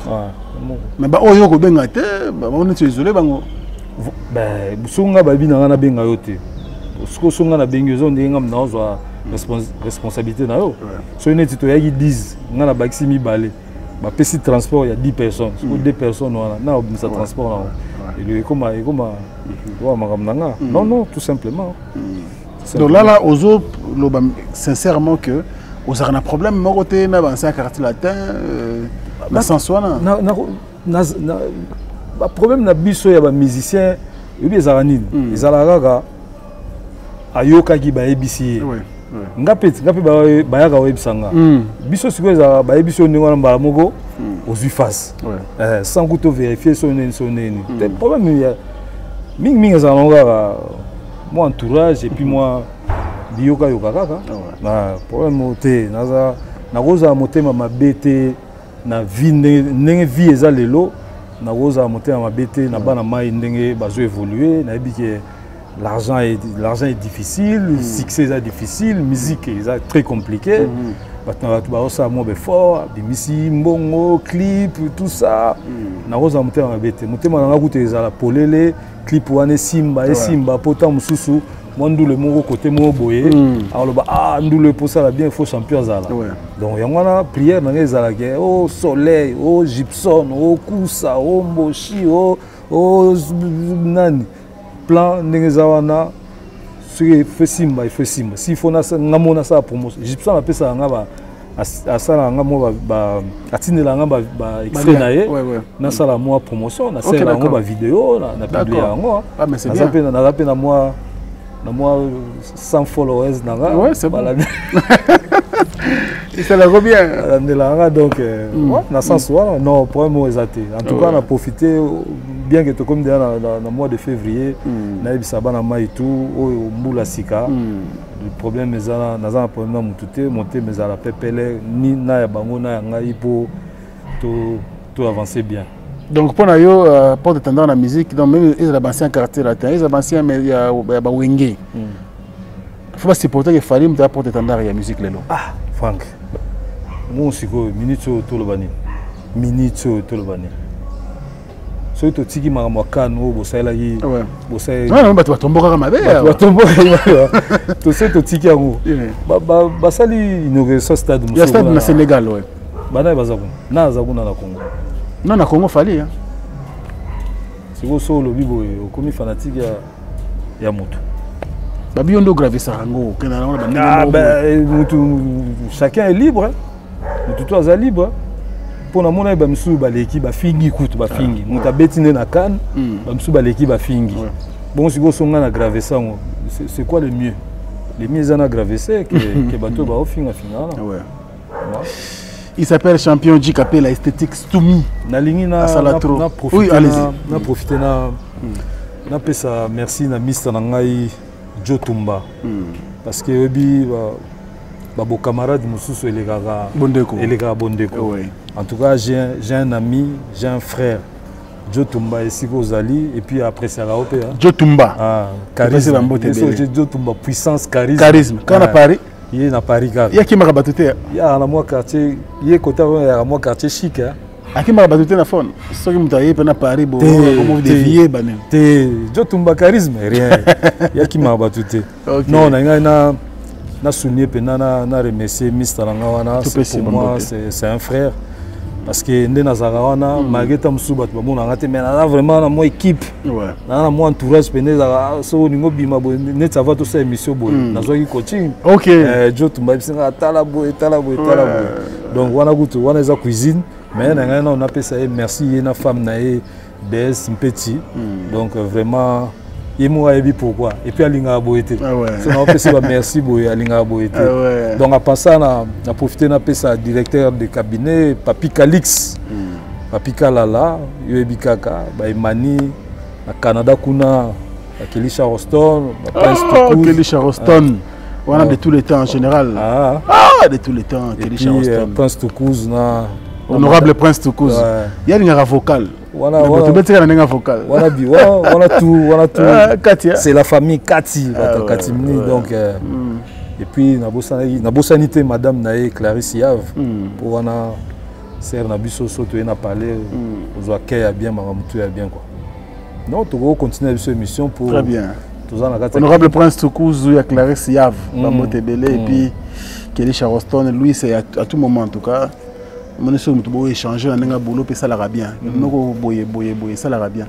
Mais bah oyo ko benga te ba on est isolé bango bah sunga ba bina na benga yote siko sunga na benga zo ndinga mna ozwa responsabilité na yo so une tito yaki 10 nga na baxi mi balé ba pesi transport il y a 10 personnes ou 2 personnes na ça transport là et comme wa makamnanga non tout simplement donc là ozo sincèrement que aux a un problème mon côté na ba un quartier latin na sanswana na problème na biso ya ba musicien yobi ezalani ezalaka ayoka ki ba ebisi ngape bayaka websanga biso siko ezala ba ebisi ndingo na mbala moko ozwi face sans kuto vérifier sonene te problème ya mingi ezalaka moi entourage et puis moi biyoka kaka na problème te na koza motema mabete na vie ndenge vie eza lelo na koza motema mabete na bana mai ndenge bazo évoluer na yebi que l'argent est difficile, le succès est difficile, la musique est très compliquée. Maintenant, tu vas aussi avoir des efforts, des missiles, mbongo, clips, tout ça. Na rosa mutema mabete, mutema na nguté za la polele, clip wane simba, simba, potam mususu, moi ndule mon côté mon boye alors bah ah ndule pour ça la bien faut champion zala donc y a moi prière dans les ala oh soleil oh gypsum oh kusa oh mboshi oh nani plan nengezawana ce fait simba il fait simba si faut na ngamona ça promotion gypsum appelle ça ngaba asala ngamo ba atinela ngaba ba extrait na ye na sala moi promotion na sala ngamo ba vidéo na publier ngo na rappel na moi na moi 100 followers na nga ouais c'est bon et ça la bien donc na sens non pour moi exacté en tout cas on a profité bien que comme dans le mois de février na bisaba na mai tout au mbula sika le problème est là na problème na mututé monter mais à la pepele ni na ya bango na ngai pour tout avancer bien. Donc pour yo porte tendance la musique donc même ils avancé en quartier latin ils avancé mais il y a ba wenge faut pas supporter que fallait me porte tendance la musique lelo ah Frank mon siko minute tout le bani minute tout le bani so to tiki mama kano bo sala yi bo sai non ba tomboka kama be ba tomboka to se to tiki yango ba sali inauguration stade muso ya stade na Sénégal ouais bana bazaku na zakuna na Congo non na Congo fallait hein c'est go solo bibo okomi fanatique ya moto ba biondo gravé ça rango kana na ba mutu chacun est libre mutu to aza libre pour na mona ba msu ba l'équipe ba fingi kutu ba fingi muta betine na kan ba msu ba l'équipe ba fingi bon si go songa na gravé ça c'est quoi le mieux les mieux en a gravé ça que bateau ba ofinga finala ouais il s'appelle champion J Capé la esthétique Stumi na lingi na profiter oui allez-y na profiter na pesa merci na mister na ngai Jotumba parce que obi ba bo camarade mususu elegaka bondeko en tout cas j'ai un ami j'ai un frère Jotumba ici Kozali et puis après ça là Jotumba charisme Jotumba puissance charisme quand à Paris il est na Paris il y a qui m'a rabatté il y a na moi quartier il est côté à moi quartier chic hein qui m'a rabatté na phone ce qui m'taillé na Paris bon comment dévier banen Jotumba charisme rien il y a qui m'a rabatté non na souligner pena na remercier Mr Langawana pour moi c'est un frère parce que ndena zarawana mageta msuba tu bamona ngate mais na vraiment na moi équipe na moi entourage pena so ningo bima bo net ça va tout ça émission bo na zo coaching Jotumba bisinga tala bo donc wana gutu wana za cuisine mais na on appelle ça merci na femme na DS Mpeti donc vraiment moi et pourquoi et puis alinga boete c'est on peut se merci boy alinga boete donc à passer na profiter na pesa directeur de cabinet Papi Calix Papi Kalala yebi kaka ba Emani na Canada kuna Kelisha Roston Prince Tukuz Kelisha Roston on a de tous les temps en général de tous les temps Kelisha Roston Prince Tukuz na honorable Prince Tukuz il y a une vocal voilà vocal voilà tout Katia c'est la famille Kati Katimni donc et puis na bosanité madame nae Clarisse Yave pour wana sœur na biso soto na parler aux accueil bien maramutu bien quoi non tu vas continuer cette émission pour très bien honorable Prince Tukuz ya Clarisse Yave ba motebele et puis Kelisha Roston lui c'est à tout moment en tout cas mon essaie de échanger en un boulot et ça l'ira bien nous boyer ça l'ira bien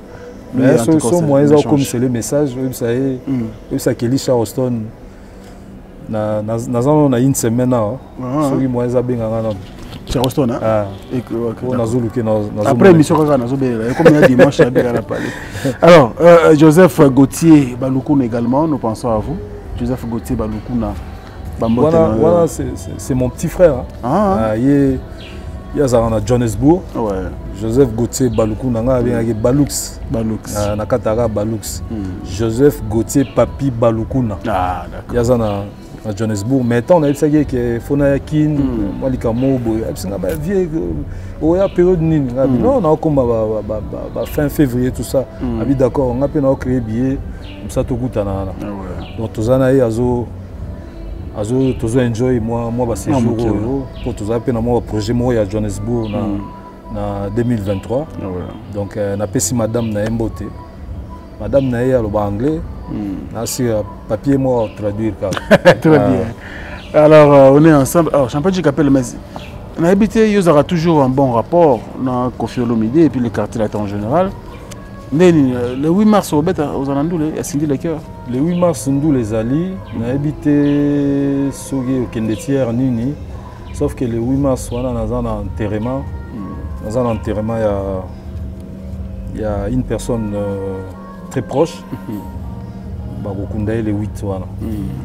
mais ce moyen comme c'est le message ça est ça Kelisha Roston na une semaine ce qui moyen ça bien Roston après émission comme il y a dimanche alors Joseph Gauthier Balukuna également nous pensons à vous Joseph Gauthier Balukuna voilà c'est mon petit frère il y a à Johannesburg Joseph Gauthier Balukuna avec Balux na Katara Balux Joseph Gauthier Papi Balukuna il y a à Johannesburg mais tant on a dit que Fona Yakin moi les camo c'est nga vieux au ya période nini non on a comme fin février tout ça abi d'accord on a peine créé billet comme ça tout goût donc tous ana azo enjoy moi ba séjour pour tous appeler moi projet moi à Johannesburg na 2023 donc na pesi madame na Mbote madame na ya le anglais C'est papier moi traduire. Très bien. Alors, on est ensemble. Alors, Champion Capel, mais on a habité, il y aura toujours un bon rapport dans Kofi Olomide et puis les quartiers latins en général. Mais le 8 mars, aux Anandou, il y a Cindy Lecker. Le 8 mars, nous les alliés, on a habité Soge au Kendetière Nini. Sauf que le 8 mars, on a un enterrement. Dans un enterrement, il y a une personne très proche. Le 8.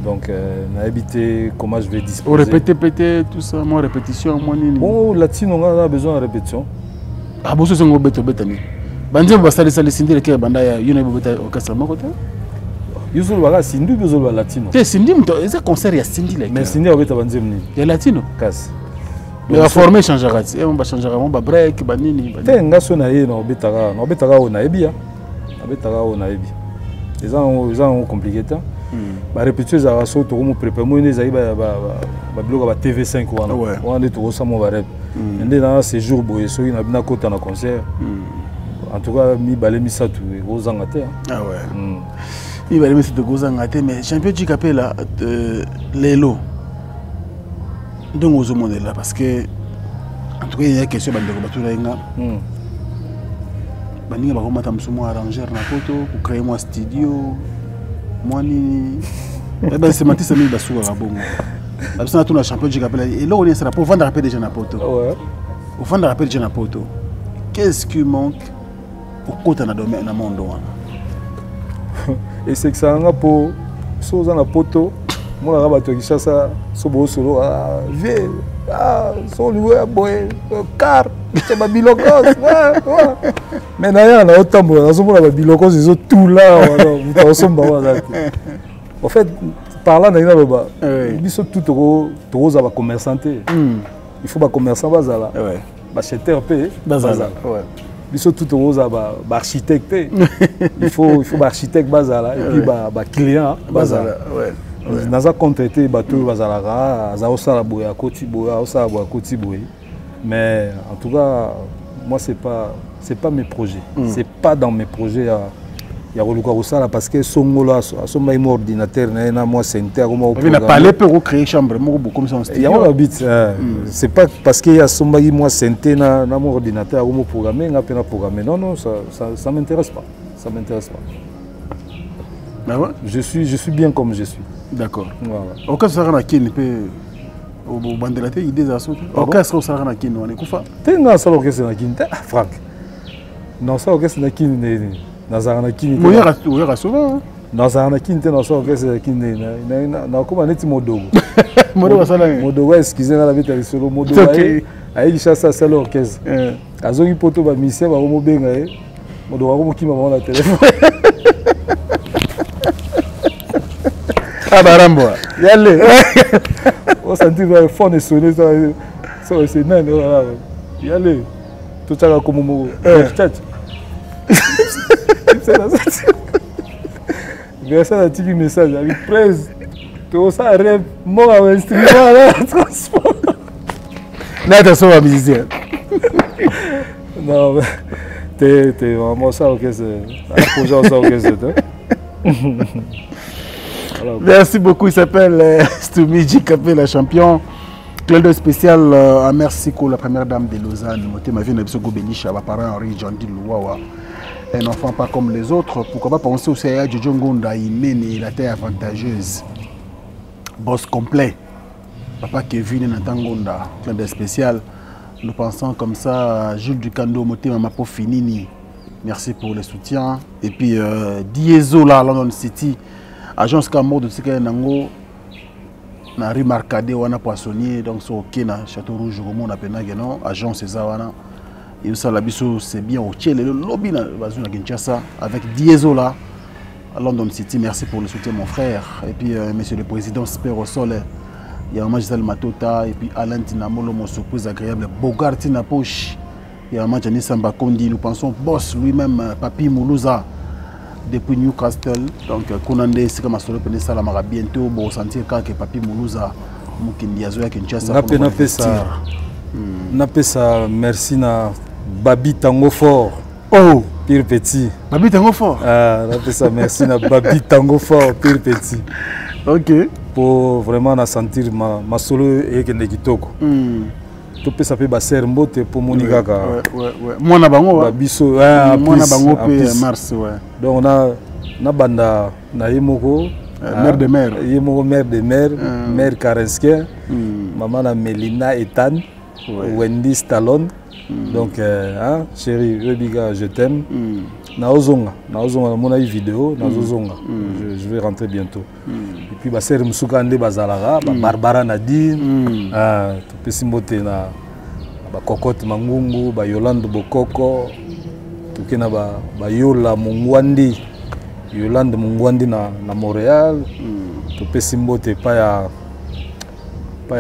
Donc, on a habité comment je vais disposer. Répéter, tout ça, moi, répétition, moi, nini. Bon, latino, on a besoin de répétition. Ah, bon, c'est un gros bête. Bandia va salir Cindy le Kër Banda ya yone bobeta orchestre moko te. Yuzul baga Cindy bezol ba latino. Te Cindy c'est concert ya Cindy le Kër. Mais Cindy obeta banzem ni. Ya latino. Kas. Mais la formée changera. Et on va changer on va break banini. Te ngaso na ye na obetaka ona ebia. Obetaka ona ebi. Les gens compliqué ta. Ba répétition za raso to mo préparer mo ne zaïba ba bloga ba TV5 wana. Wana to sa mo ba rep. Ndé na séjour boye so ina bina kota na concert. En tout cas, mi balé mi ça tout gros angate. Ah ouais. Mi balé mi ça tout gros angate mais champion du Capella Lelo. Donc aux monde là parce que en tout cas il y a question de batula inga. Baninga ba komata msumo arranger na photo pour créer moi studio. Moi ni eh ben c'est matisse mi basuka ka bongo. Absana tout na champion du Capella et là on est ça pour vendre rapper déjà na photo. Ouais. Au vendre rapper déjà na photo. Qu'est-ce qui manque? Pourquoi tu as domaine dans le monde? Et c'est que ça a pour chose dans la poto. Moi, la rabat qui chasse so beau solo v so loué boy car c'est ma bilocos. Mais d'ailleurs on a autant bon, on a bilocos ils ont tout là on somba en fait parlant dans le bas. Ils sont tout trop à commerçanter. Il faut pas commerçant bazala. Ouais. Acheter payer bazala. Ouais. Ils sont tout aux architectes. Il faut architecte bazala et puis client bazala. Dans un contracté bateau bazala za osala boya koti boya osala boya koti boya. Mais en tout cas moi c'est pas mes projets. C'est pas dans mes projets il y a reluka osala parce que songola asoma un ordinateur na moi center comment on a parlé pour créer chambre mo comme ça il y a un habit c'est pas parce qu'il y a somba moi center na mon ordinateur comment programmer na pena programmer non ça m'intéresse pas ah ouais? je suis bien comme je suis. D'accord. Voilà. Au cas ça na kin peut au bandelate idée za sauter au cas ça na kin on est kufa tenga ça l'orchestre na kin Franck non ça l'orchestre na kin nazarana kini oya souvent nazarana kini te na so orchestre kini na koma neti modogo modogo excusez na la vite solo modogo ayi chassa ça l'orchestre azongi poto ba musicien ba mo benga modogo ko kima ba na téléphone abarambo yale on sentit le phone sonner ça c'est nan yale tout ça comme mo chat. Grâce à un message avec presse, tout ça rêve, moi à instrument là, transport. Là, tu es un musicien. Non, t'es vraiment ça, ok, c'est. Merci beaucoup, il s'appelle Stumidji Capella champion. Clin d'œil spécial à Merci pour la première dame de Lausanne. Ma vie n'a pas de Benisha, ma parent Henri Jandi Louawa. Un enfant pas comme les autres, pourquoi pas penser aussi à Jojo Ngonda, il mène la terre avantageuse. Boss complet. Papa Kevin Natangonda, clin d'œil spécial. Nous pensons comme ça, Jules Ducando, Moté Mamapo Finini. Merci pour le soutien. Et puis Dieso là, London City, agence Camo de Tsika Nango. Na rue Marcadé wana poissonnier donc so kena Château Rouge comme on appelle non agence Zawana et ça la biso c'est bien au Tchèle le lobby na bazuna Kinshasa avec Dieso là à London City. Merci pour le soutien mon frère et puis monsieur le président Spero Sol il y a un Gisèle Matota et puis Alain Tinamolo mon surprise agréable Bogarti na poche il y a un Janine Samba Kondi nous pensons boss lui-même Papi Moulouza depuis Newcastle, donc Konande c'est comme un solo peine ça la mara bientôt bon sentir que Papi Moulouza mukindi azoya Kinshasa na pesa merci na Babi Tango fort oh Pire Petit. Babi Tango Fort. Ah, ça, merci na Babi Tango Fort, Pire Petit. Ok. Pour vraiment sentir ma solo et que Nekitoko. Tu peux saper Basser Mbote pour Monikaka. Ouais. Moi na bango. Babiso. Moi na bango pe mars ouais. Donc on a banda na Yemoko. Mère de mère. Yemoko mère de mère, mère Karenske. Maman na Melina Ethan. Wendy Stallone. Donc, chérie, Rebiga, je t'aime. Naozonga, mon avis vidéo, Naozonga. Je vais rentrer bientôt. Et puis, Basser Moussouka Ande Bazalara, Barbara Nadine, Simbote na Cocotte Mangungu, Yolande Bokoko, Tukena Yola Mungwandi, Yolande Mungwandi na Montréal, Simbote Paya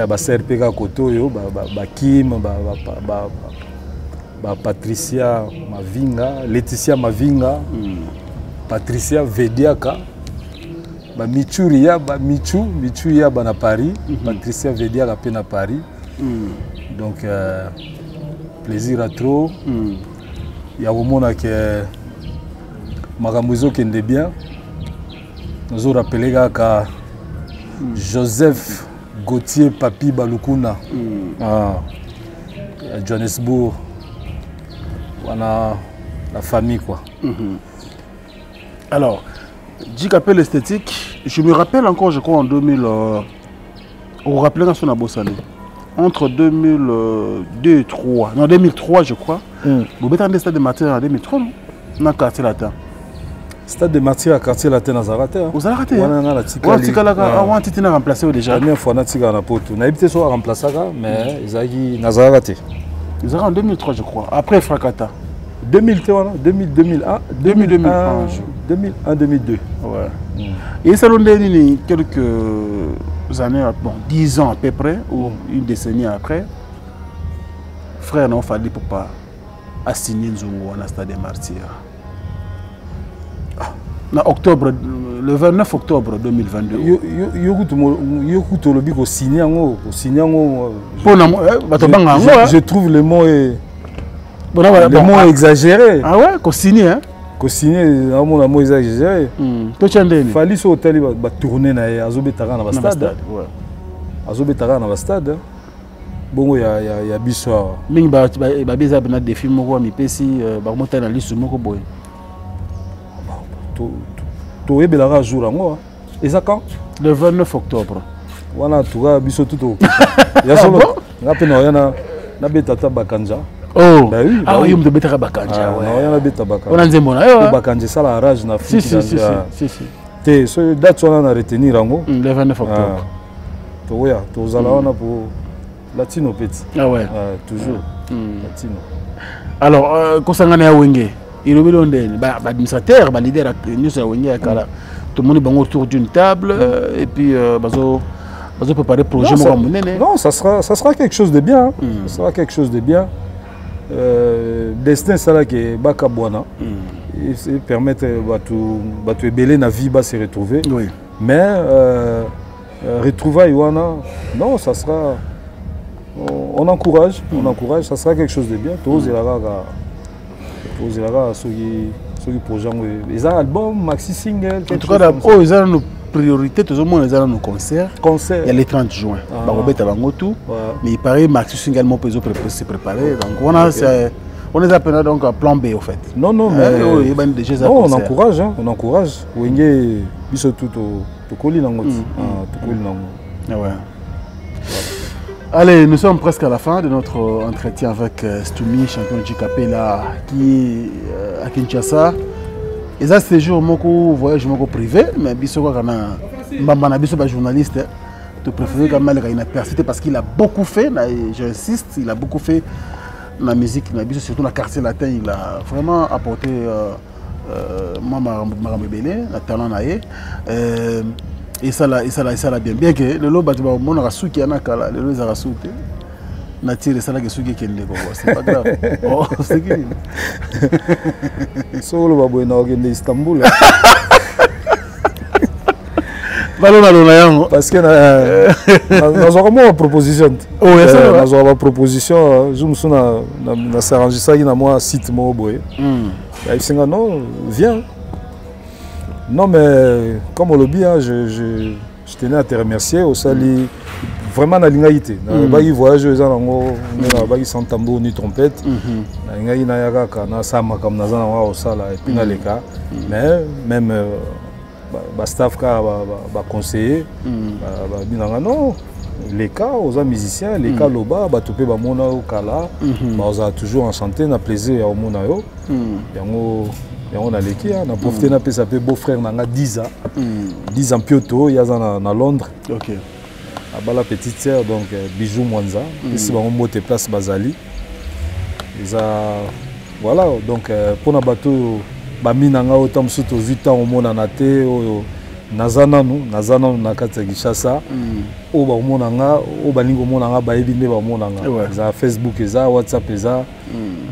Basser Pega Kotoyo, Kim, Patricia Mavinga, Laetitia Mavinga, Patricia Vediaka, Michuria, Michuria na Paris, Patricia Vediaka pe na Paris. Donc plaisir à trop. Il y a au monde que Magamuzo qui est bien. Nous avons rappelé que Joseph Gauthier Papi Balukuna à Johannesburg. On a la famille quoi. Alors, dit qu'appelle l'esthétique, je me rappelle encore, je crois en 2000, on rappelle son abossane. Entre 2002 et 2003, non 2003 je crois. Vous mettez un stade de matière en 2003 non? Dans le quartier latin. Stade de matière à quartier latin dans Zarate. Vous avez raté. On a la tika. On a été remplacé déjà. La dernière fois on a tika na poto. On a habité sur remplacé mais ils ont na Zarate. Ils ont en 2003 je crois. Après Fracata. 2001, 2001, 2001, 2002. Ouais. Et ça nous donne quelques années, bon, 10 ans à peu près, ou une décennie après, frère, non, fallait pour pas assigner Nzungu à la stade des martyrs. Octobre, le 29 octobre 2022. Je trouve le mot est exagéré. Ah ouais, qu'on signe hein? Qu'on signe, un mot exagéré. Il fallait sur hôtel va tourner na Azobetara na stade. Ouais. Azobetara na stade. Bon il y a biso. Mingi ba beza na défi moko mi pesi ba monter na liste moko boy. To ebelaka jour yango. Et ça quand? Le 29 octobre. Voilà, tu vas biso tout. Ya solo. Na pena yana na betata bakanja. Oh, bah oui, ah oui, on me bêta bakanja. On a un zémona. Bakanja ça la rage na si. Te so date on a retenir yango. Le 29 octobre. To ya, to zala on a pour latino petit. Ah ouais. Toujours latino. Alors, kosangana ya wenge. Il y a des administrateurs, des leaders, tout le monde est autour d'une table et puis ils préparer le projet. Non, ça sera quelque chose de bien. Ça sera quelque chose de bien. Destin, c'est là que Baka Boana. Et permettre à Bélé na vie se retrouver. Oui. Mais retrouver Iwana, non, ça sera. On encourage, ça sera quelque chose de bien. Ils ont un album, maxi single. En tout cas, ils ont nos priorités, ils ont nos concerts. Il y a les 30 juin. Mais il paraît que maxi single peut se préparer. Donc on est appelé donc à plan B au fait. Non, mais on encourage. On encourage. Allez, nous sommes presque à la fin de notre entretien avec Stumi, champion du Capella, qui est à Kinshasa. Et ça, c'est un voyage privé, mais je suis journaliste. Je préfère quand même qu'il a persisté parce qu'il a beaucoup fait, j'insiste, il a beaucoup fait la musique, surtout dans le quartier latin, il a vraiment apporté le talent. Et ça l'a bien que le lot mon rasu qui ana kala le lot rasu te na tire ça là que suki kende ko c'est pas grave. Oh c'est qui solo babo na ogende Istanbul. Parce que nous avons une proposition. Oh yes nous avons une proposition je me suis na s'arranger ça na moi site mo boy. non, viens. Non, mais comme on le dit, hein, je tenais à te remercier. Au sali, vraiment, na lingaïté. Na voyage, na sans tambour ni trompette. Na lingaï na yaka na sama comme na zana au sala et puis na leka. Mais même staff ka ba conseiller, ba non. Les cas aux musiciens, les cas loba, batupé ba mona au kala, on a toujours enchanté, na plaisir au mona yo. Yango na leki, na profité na pesa pe beau-frère na 10 ans pioto, ya na Londres. OK. Aba la petite sœur donc Bijou Mwanza, ici ba moté place Bazali. Voilà donc pour na bateau ba minanga autant surtout 8 ans au mona na te nazana na kati ya Kinshasa o ba monanga o ba lingo monanga ba yebi ne ba monanga za Facebook eza WhatsApp eza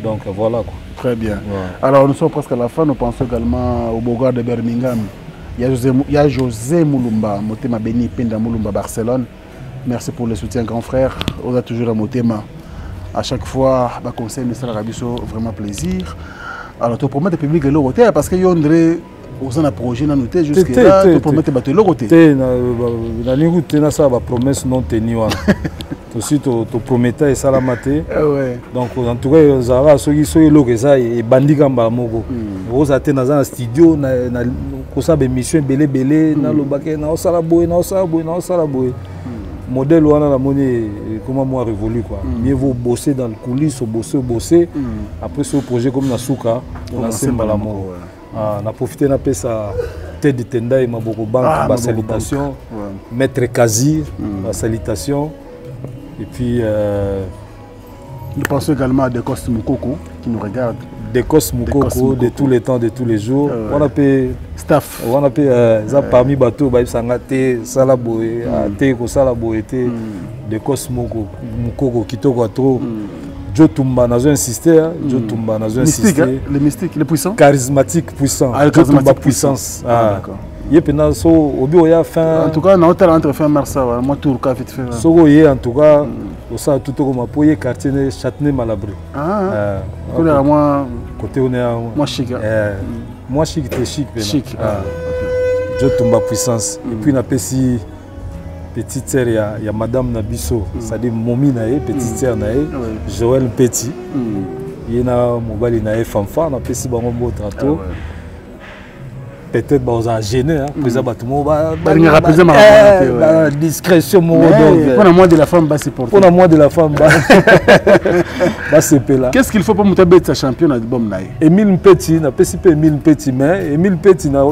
donc voilà quoi. Très bien. Ouais. Alors nous sommes presque à la fin, nous pensons également au Bogar de Birmingham. Il y a José Moulumba, Motema Beni Penda Moulumba Barcelone. Merci pour le soutien grand frère. On a toujours à Motema. À chaque fois, bah conseil de Rabiso, vraiment plaisir. Alors tu promets de publier le côté parce que Yondré aux un projet dans noté jusqu'à là tu promets de battre le côté. Na lingu tena ça ba promesse non tenue. Aussi tu promettais et ça la maté. Donc en tout cas zara soki lokeza et bandika mba moko. Vous êtes dans un studio na ko sa be mission belé na lobake na osala boy. Modèle wana la monnaie comment moi révolu quoi. Mieux vaut bosser dans le coulisses, bosser. Après ce projet comme na souka, on a semba la mort. On a profité na pesa tête de Tendai Maboko Bank, ma salutation. Maître Kazi, ma salutation. Et puis nous pensons également à Dekos Moukoko qui nous regarde. Dekos Moukoko de tous les temps, de tous les jours. On a payé staff. On a payé parmi bateau, Sangate, Salaboé, Teko Salaboé, Dekos Moukoko, Kitoko trop. Joe Tumba n'a insisté, Joe Tumba n'a insisté. Le mystique, le puissant. Charismatique, puissant. Joe Tumba puissance. D'accord. Il y a so obi ya fin. En tout cas, on a entre fin mars, moi tour ka vite fait. So en tout cas, au ça tout comme apoyer quartier Châtenay Malabry. Côté à moi côté on est moi chic. Moi chic t'es chic. Chic. Joe Tumba puissance. Et puis na pesi petite sœur il y a madame Nabiso, c'est-à-dire Momi nae petite sœur nae, Joël Petit. Il y a mobile nae fanfa na pesi bango mo trato. Peut-être que gêné, discrétion. Pour moi de la femme, pour moi de la femme, qu'est-ce qu'il faut pour monter sa championne à l'album? Emile Petit, n'a pas Emile Petit, mais Emile Petit n'a pas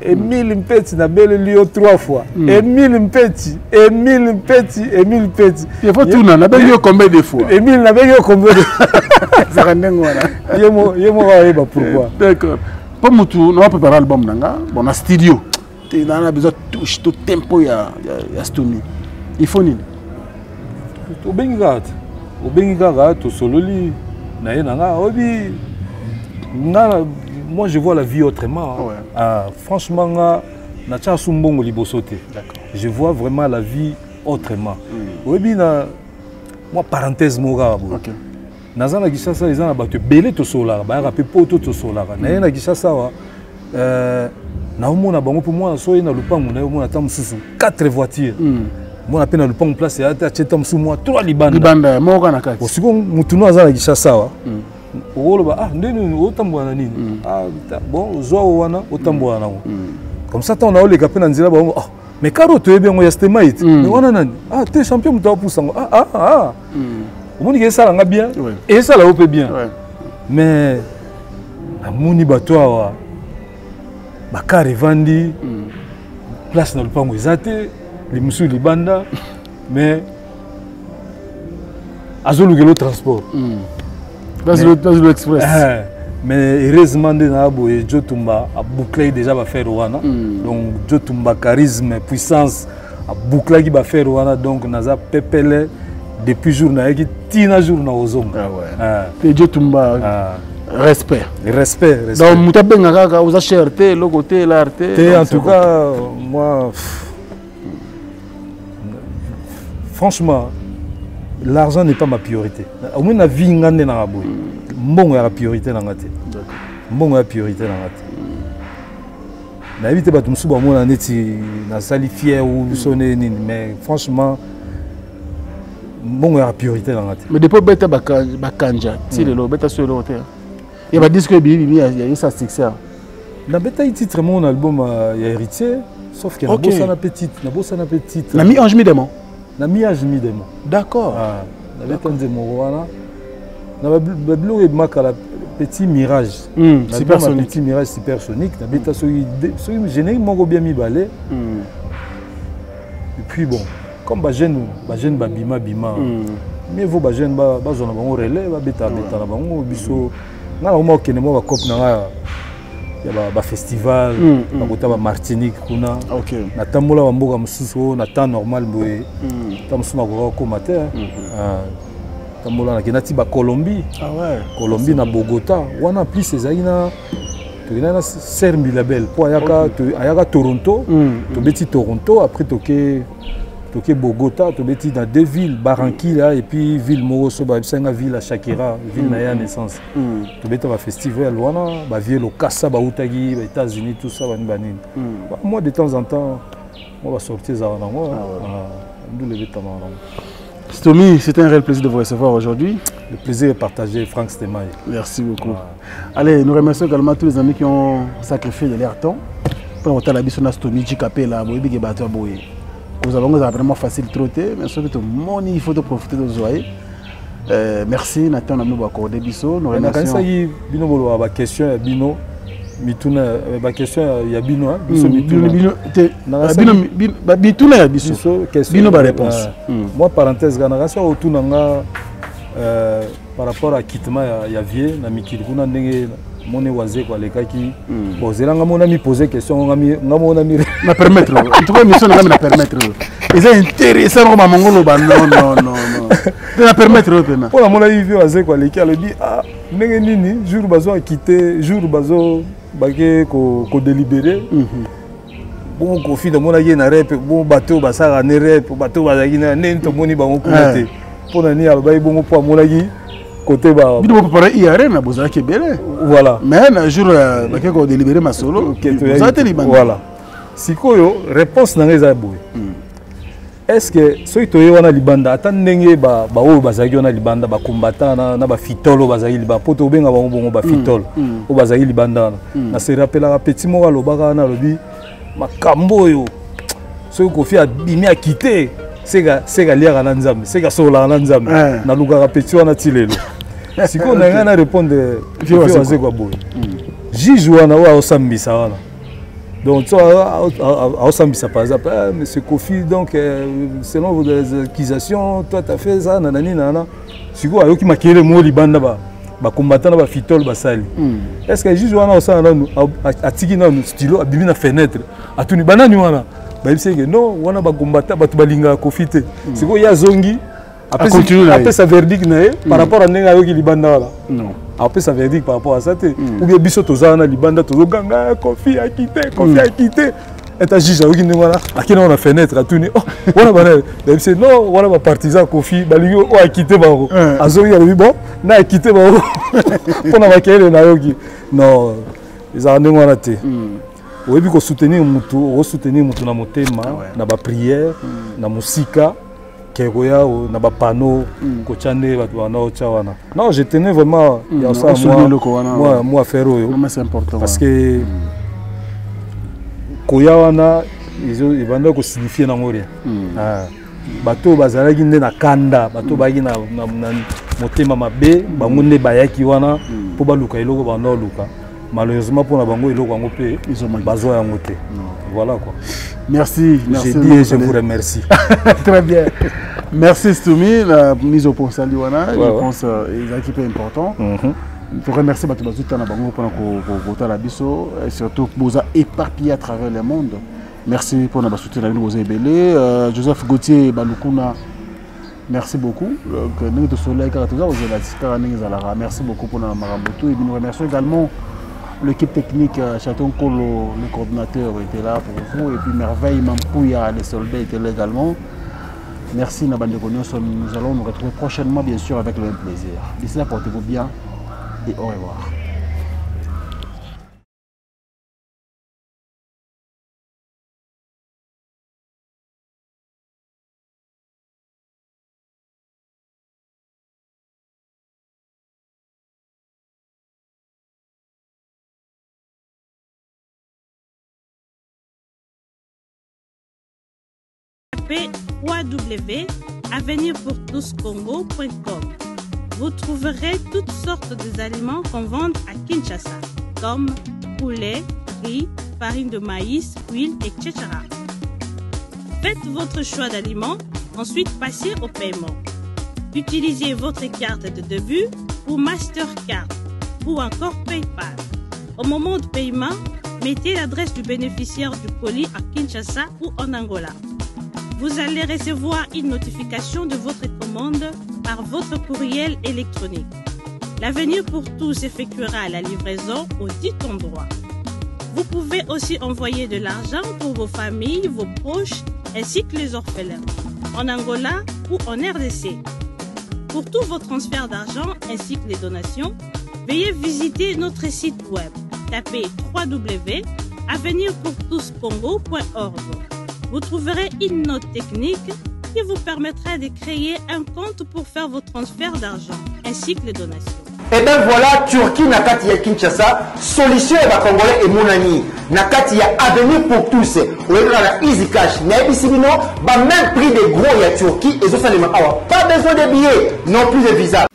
Emile Petit n'a pas Lyon 3 fois. Emile Petit. Il faut tout, n'a pas eu combien de fois? Emile n'a pas eu combien de fois? Pourquoi? D'accord. Pour nous, on va préparer l'album. On a studio. On a besoin de touche, tout tempo. Il faut ni. Au Bengat, au Sololi, moi je vois la vie autrement. Franchement, je vois vraiment la vie autrement. Moi, parenthèse, Nazana Gishasa, les gens ont belé to solar, bah rappelé poto to solar. Na Gishasa na omona bango pour moi so na lupango na omona tam susu 4 voitures. Moi na pena lupango place ya ta chetam su moi 3 libanda. Libanda moka na kati. Osiko mutuno azana Gishasa wa. Oloba ndeni otambwa na nini? Bon zo wana otambwa na ngo. Comme ça on a oleka pena nzila bango mais karo to yebengo ya stemite. Mais wana nani? T'es champion mutawa pusango. On dit que ça l'a bien et ça l'a opé bien. Mais à Mouni Batoa, Bakari Vandi, place dans le pango Zate, les Moussou Libanda, mais Azolu le transport. Azolu Express. Mais heureusement, Joe Tumba a bouclé déjà va faire Rwanda. Donc Joe Tumba charisme, puissance, a bouclé qui va faire Rwanda. Donc Naza Pepele. Depuis jour qui tina jour na ozong. Et Dieu Tumba respect. Donc mutabenga kaka uza cherté le côté l'arté. En tout cas moi franchement l'argent n'est pas ma priorité. Au moins la vie ngande na boy. mbongo ya priorité na ngate. Mbongo ya priorité na ngate. Na éviter ba tumsu ba mona neti na sali fier ou sonné mais franchement mbongo ya priorité na ngate. Mais depuis beta bakanja, si le beta sur le hôtel. Il va dire que il y a ça succès. Na beta il titre mon album ya héritier sauf que na bossa na petite. Na mi ange mi démon. Na mi ange mi démon. D'accord. Ah, na beta ndemo wana. Na ba blue et makala petit mirage. Supersonique. Petit mirage supersonique. Na beta so générique moko bien mi balé. Et puis bon, comme ba jeune bima mais vous ba jeune ba zona bango relais ba beta na bango biso na au moins kene mo ba cop na ya ba festival ba kota ba Martinique kuna. OK. Na tambola ba mboka mususu na temps normal boye. Tamusuna ko matin. Tambola na kenati ba Colombie. Ah ouais. Colombie na Bogota. Wana plus ezalina na Sermi Label pour ayaka Toronto. To beti Toronto après toke Bogota, to beti dans deux villes, Barranquilla et puis ville Moroso, ba senga ville à Shakira, ville na ya naissance. To beti ba festival wana, ba vie lo Casa ba Utagi, ba États-Unis tout ça banini. Moi de temps en temps, on va sortir ça na moi. Nous le beta ma. Stomy, c'était un réel plaisir de vous recevoir aujourd'hui. Le plaisir est partagé, Franck Stemaille. Merci beaucoup. Allez, nous remercions également tous les amis qui ont sacrifié de leur temps pour voter la bison à Stomy, Jikapé, la Boébi, Gebato, Boé. Vous avez vraiment facile de trotter, mais surtout tout le monde, il faut profiter de Zoé. Merci, Nathan, nous accordé Bisso. Nous remercions. Bino, ma question, Bino. Mituna, ma question, il y a Bino. Mituna, il y a Bisso. Bino, ma réponse. Moi, parenthèse, autour par rapport à Kitma, il y a Vieux, Namikilguna, mon oisé quoi les kaki bon c'est là mon ami poser question mon ami na permettre en tout cas mission na permettre et c'est intéressant comme mongolo ba non na permettre pena pour mon ami oisé quoi les kaki dit ah ndenge nini jour bazo quitter jour bazo bake ko délibérer bon ko fi de mon aye na rep bon bateau ba sara ne rep bateau ba zakina nento moni ba ko kote pour na ni alba bon pour mon aye côté bas. Il faut préparer IRN à Bozara qui est belle. Voilà. Mais un jour, il faut délibérer ma solo. Voilà. Si quoi réponse n'a rien à boire. Est-ce que ceux qui ont na libanda attendenge ba o bazaki na libanda ba combattant na ba fitolo bazaki ba poto benga ba bongo ba fitolo o bazaki libanda na se rappela petit moko lobaka na lobi makambo yo ceux qui fi abimi a quitter c'est ga liara na nzambe c'est ga sola na nzambe na luka petit wana tilelo siko na ngana répondre vieux quoi boy juge wana wa osambisa wana donc ça osambisa par exemple monsieur Kofi donc selon vos accusations toi tu as fait ça nanani nana siko ayoki makele mo libanda ba combattant ba fitol ba sali est-ce que juge wana osana nanu atiki nanu stylo abimi na fenêtre atuni banani wana ba que non wana ba combattant ba balinga Kofi te siko ya zongi après sa verdict par rapport à nenga yoki libanda wala non après sa verdict par rapport à ça ou bien biso tozana libanda tozoganga Kofi a quitté et ta juge yoki nenga akina na fenêtre atuni oh wana bana c'est non wana ba partisan Kofi balingo o a quitté bango azongi ya bon na a quitté bango pour na bakele na yoki non ils ont nenga na te oui bi ko soutenir mutu na motema na ba prière na musika kegoya na ba panneau ko chane ba wana o chawana non je tenais vraiment ya ça moi faire yo c'est important parce que koya wana ils vont ko signifier na ngoria bato bazalaki nde na kanda bato baki na motema mabe bango nde bayaki wana po baluka eloko bando luka malheureusement pour la bango eloko yango pe bazo yango te voilà quoi. Merci j'ai dit et je vous remercie. Très bien. Merci Stomy, la mise au point Saliwana, je pense les équipes important. Il faut remercier Batoubazuta na bango pour voter la biso et surtout boza éparpillé à travers le monde. Merci pour notre soutien à nous boza belé Joseph Gauthier Balukuna. Merci beaucoup. Nous de soleil car tous merci beaucoup pour notre marambotou et nous remercions également l'équipe technique Chaton Kolo, le coordinateur était là pour vous et puis Merveille Mampouya, les soldats étaient là également. Merci Nabande Konyo, nous allons nous retrouver prochainement bien sûr avec le même plaisir. D'ici là, portez-vous bien. et au revoir. www.avenirpourtouscongo.com. Vous trouverez toutes sortes d'aliments qu'on vend à Kinshasa, comme poulet, riz, farine de maïs, huile, etc. Faites votre choix d'aliments, ensuite passez au paiement. Utilisez votre carte de début ou Mastercard ou encore PayPal. Au moment de paiement, mettez l'adresse du bénéficiaire du colis à Kinshasa ou en Angola. Vous allez recevoir une notification de votre commande par votre courriel électronique. L'avenir pour tous effectuera la livraison au dit endroit. Vous pouvez aussi envoyer de l'argent pour vos familles, vos proches, ainsi que les orphelins, en Angola ou en RDC. Pour tous vos transferts d'argent ainsi que les donations, veuillez visiter notre site web. Tapez www.avenirpourtouscongo.org. Vous trouverez une note technique qui vous permettra de créer un compte pour faire vos transferts d'argent ainsi que les donations. Et bien voilà, Turquie nakati ya Kinshasa, solution ya Congolais et Mounani. Nakati ya avenir pour tous. Ou la easy cash. Naibisibino, ba même prix des gros ya Turquie et ça les awa. Pas besoin de billets, non plus de visa.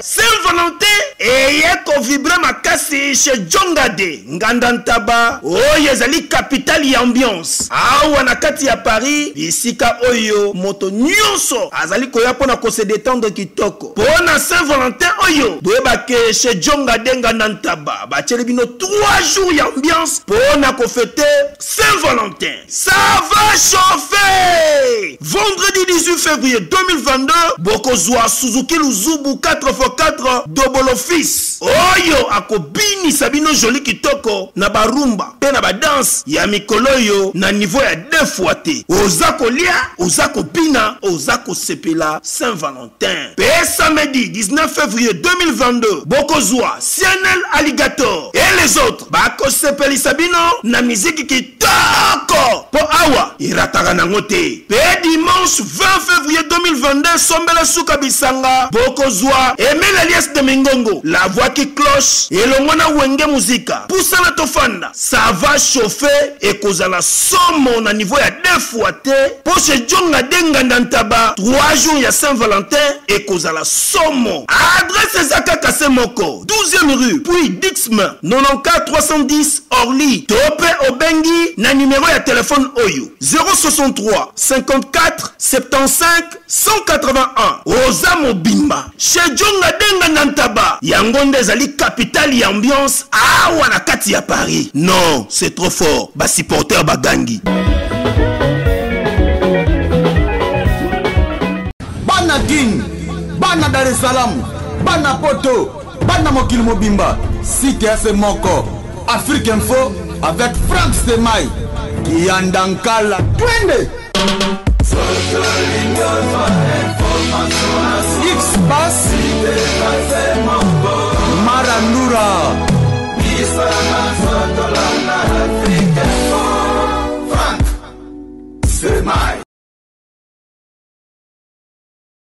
Saint-Valentin eye kovibra makasi chez Jongade Ngandantaba oyo ezali capitale ya ambiance awa na kati ya Paris bisika oyo moto nyonso azali koya pona ko se détendre kitoko pona Saint-Valentin oyo boyebake chez Jongade Ngandantaba batieli bino 3 jours ya ambiance pona ko fêter Saint-Valentin. Ça va chauffer. Vendredi 18 février 2022 bokozwa Suzuki Luzubu 4x4 double office oyo akobini sabino joli kitoko na barumba pe na badance ya mikolo yo na niveau ya 2 fois te ozako lia ozako bina ozako sepela Saint-Valentin. Pe samedi 19 février 2022 bokozwa Cianel Alligator et les autres bako sepeli sabino na musique kitoko po awa irataka nango te. Pe dimanche 20 février 2022 sombela suka bisanga bokozwa Emile Alias de Mingongo, la voix qui cloche et le mona wenge musica. Poussa la tofanda, ça va chauffer et cause la somme à niveau à 2 fois te. Pour ce Djonga Dengandantaba, 3 jours ya Saint-Valentin et cause la somme. Adresse Zaka Kasemoko, 12e rue, puis Dixme, 94 310 Orly. Topé Obengi, na numéro ya téléphone Oyo, 063 54 75 181. Ozamo Bimba, chez Djonga Dengandantaba, Yangonde Zali capitale et ambiance, awa na kati ya Paris. Non, c'est trop fort. Ba supporter bagangi. Bana King, Bana Dar es Salaam, Bana Poto, Bana Mokil Mobimba, CTF Moko, Afrique Info avec Frank Stemai, Kiandankala, Twende.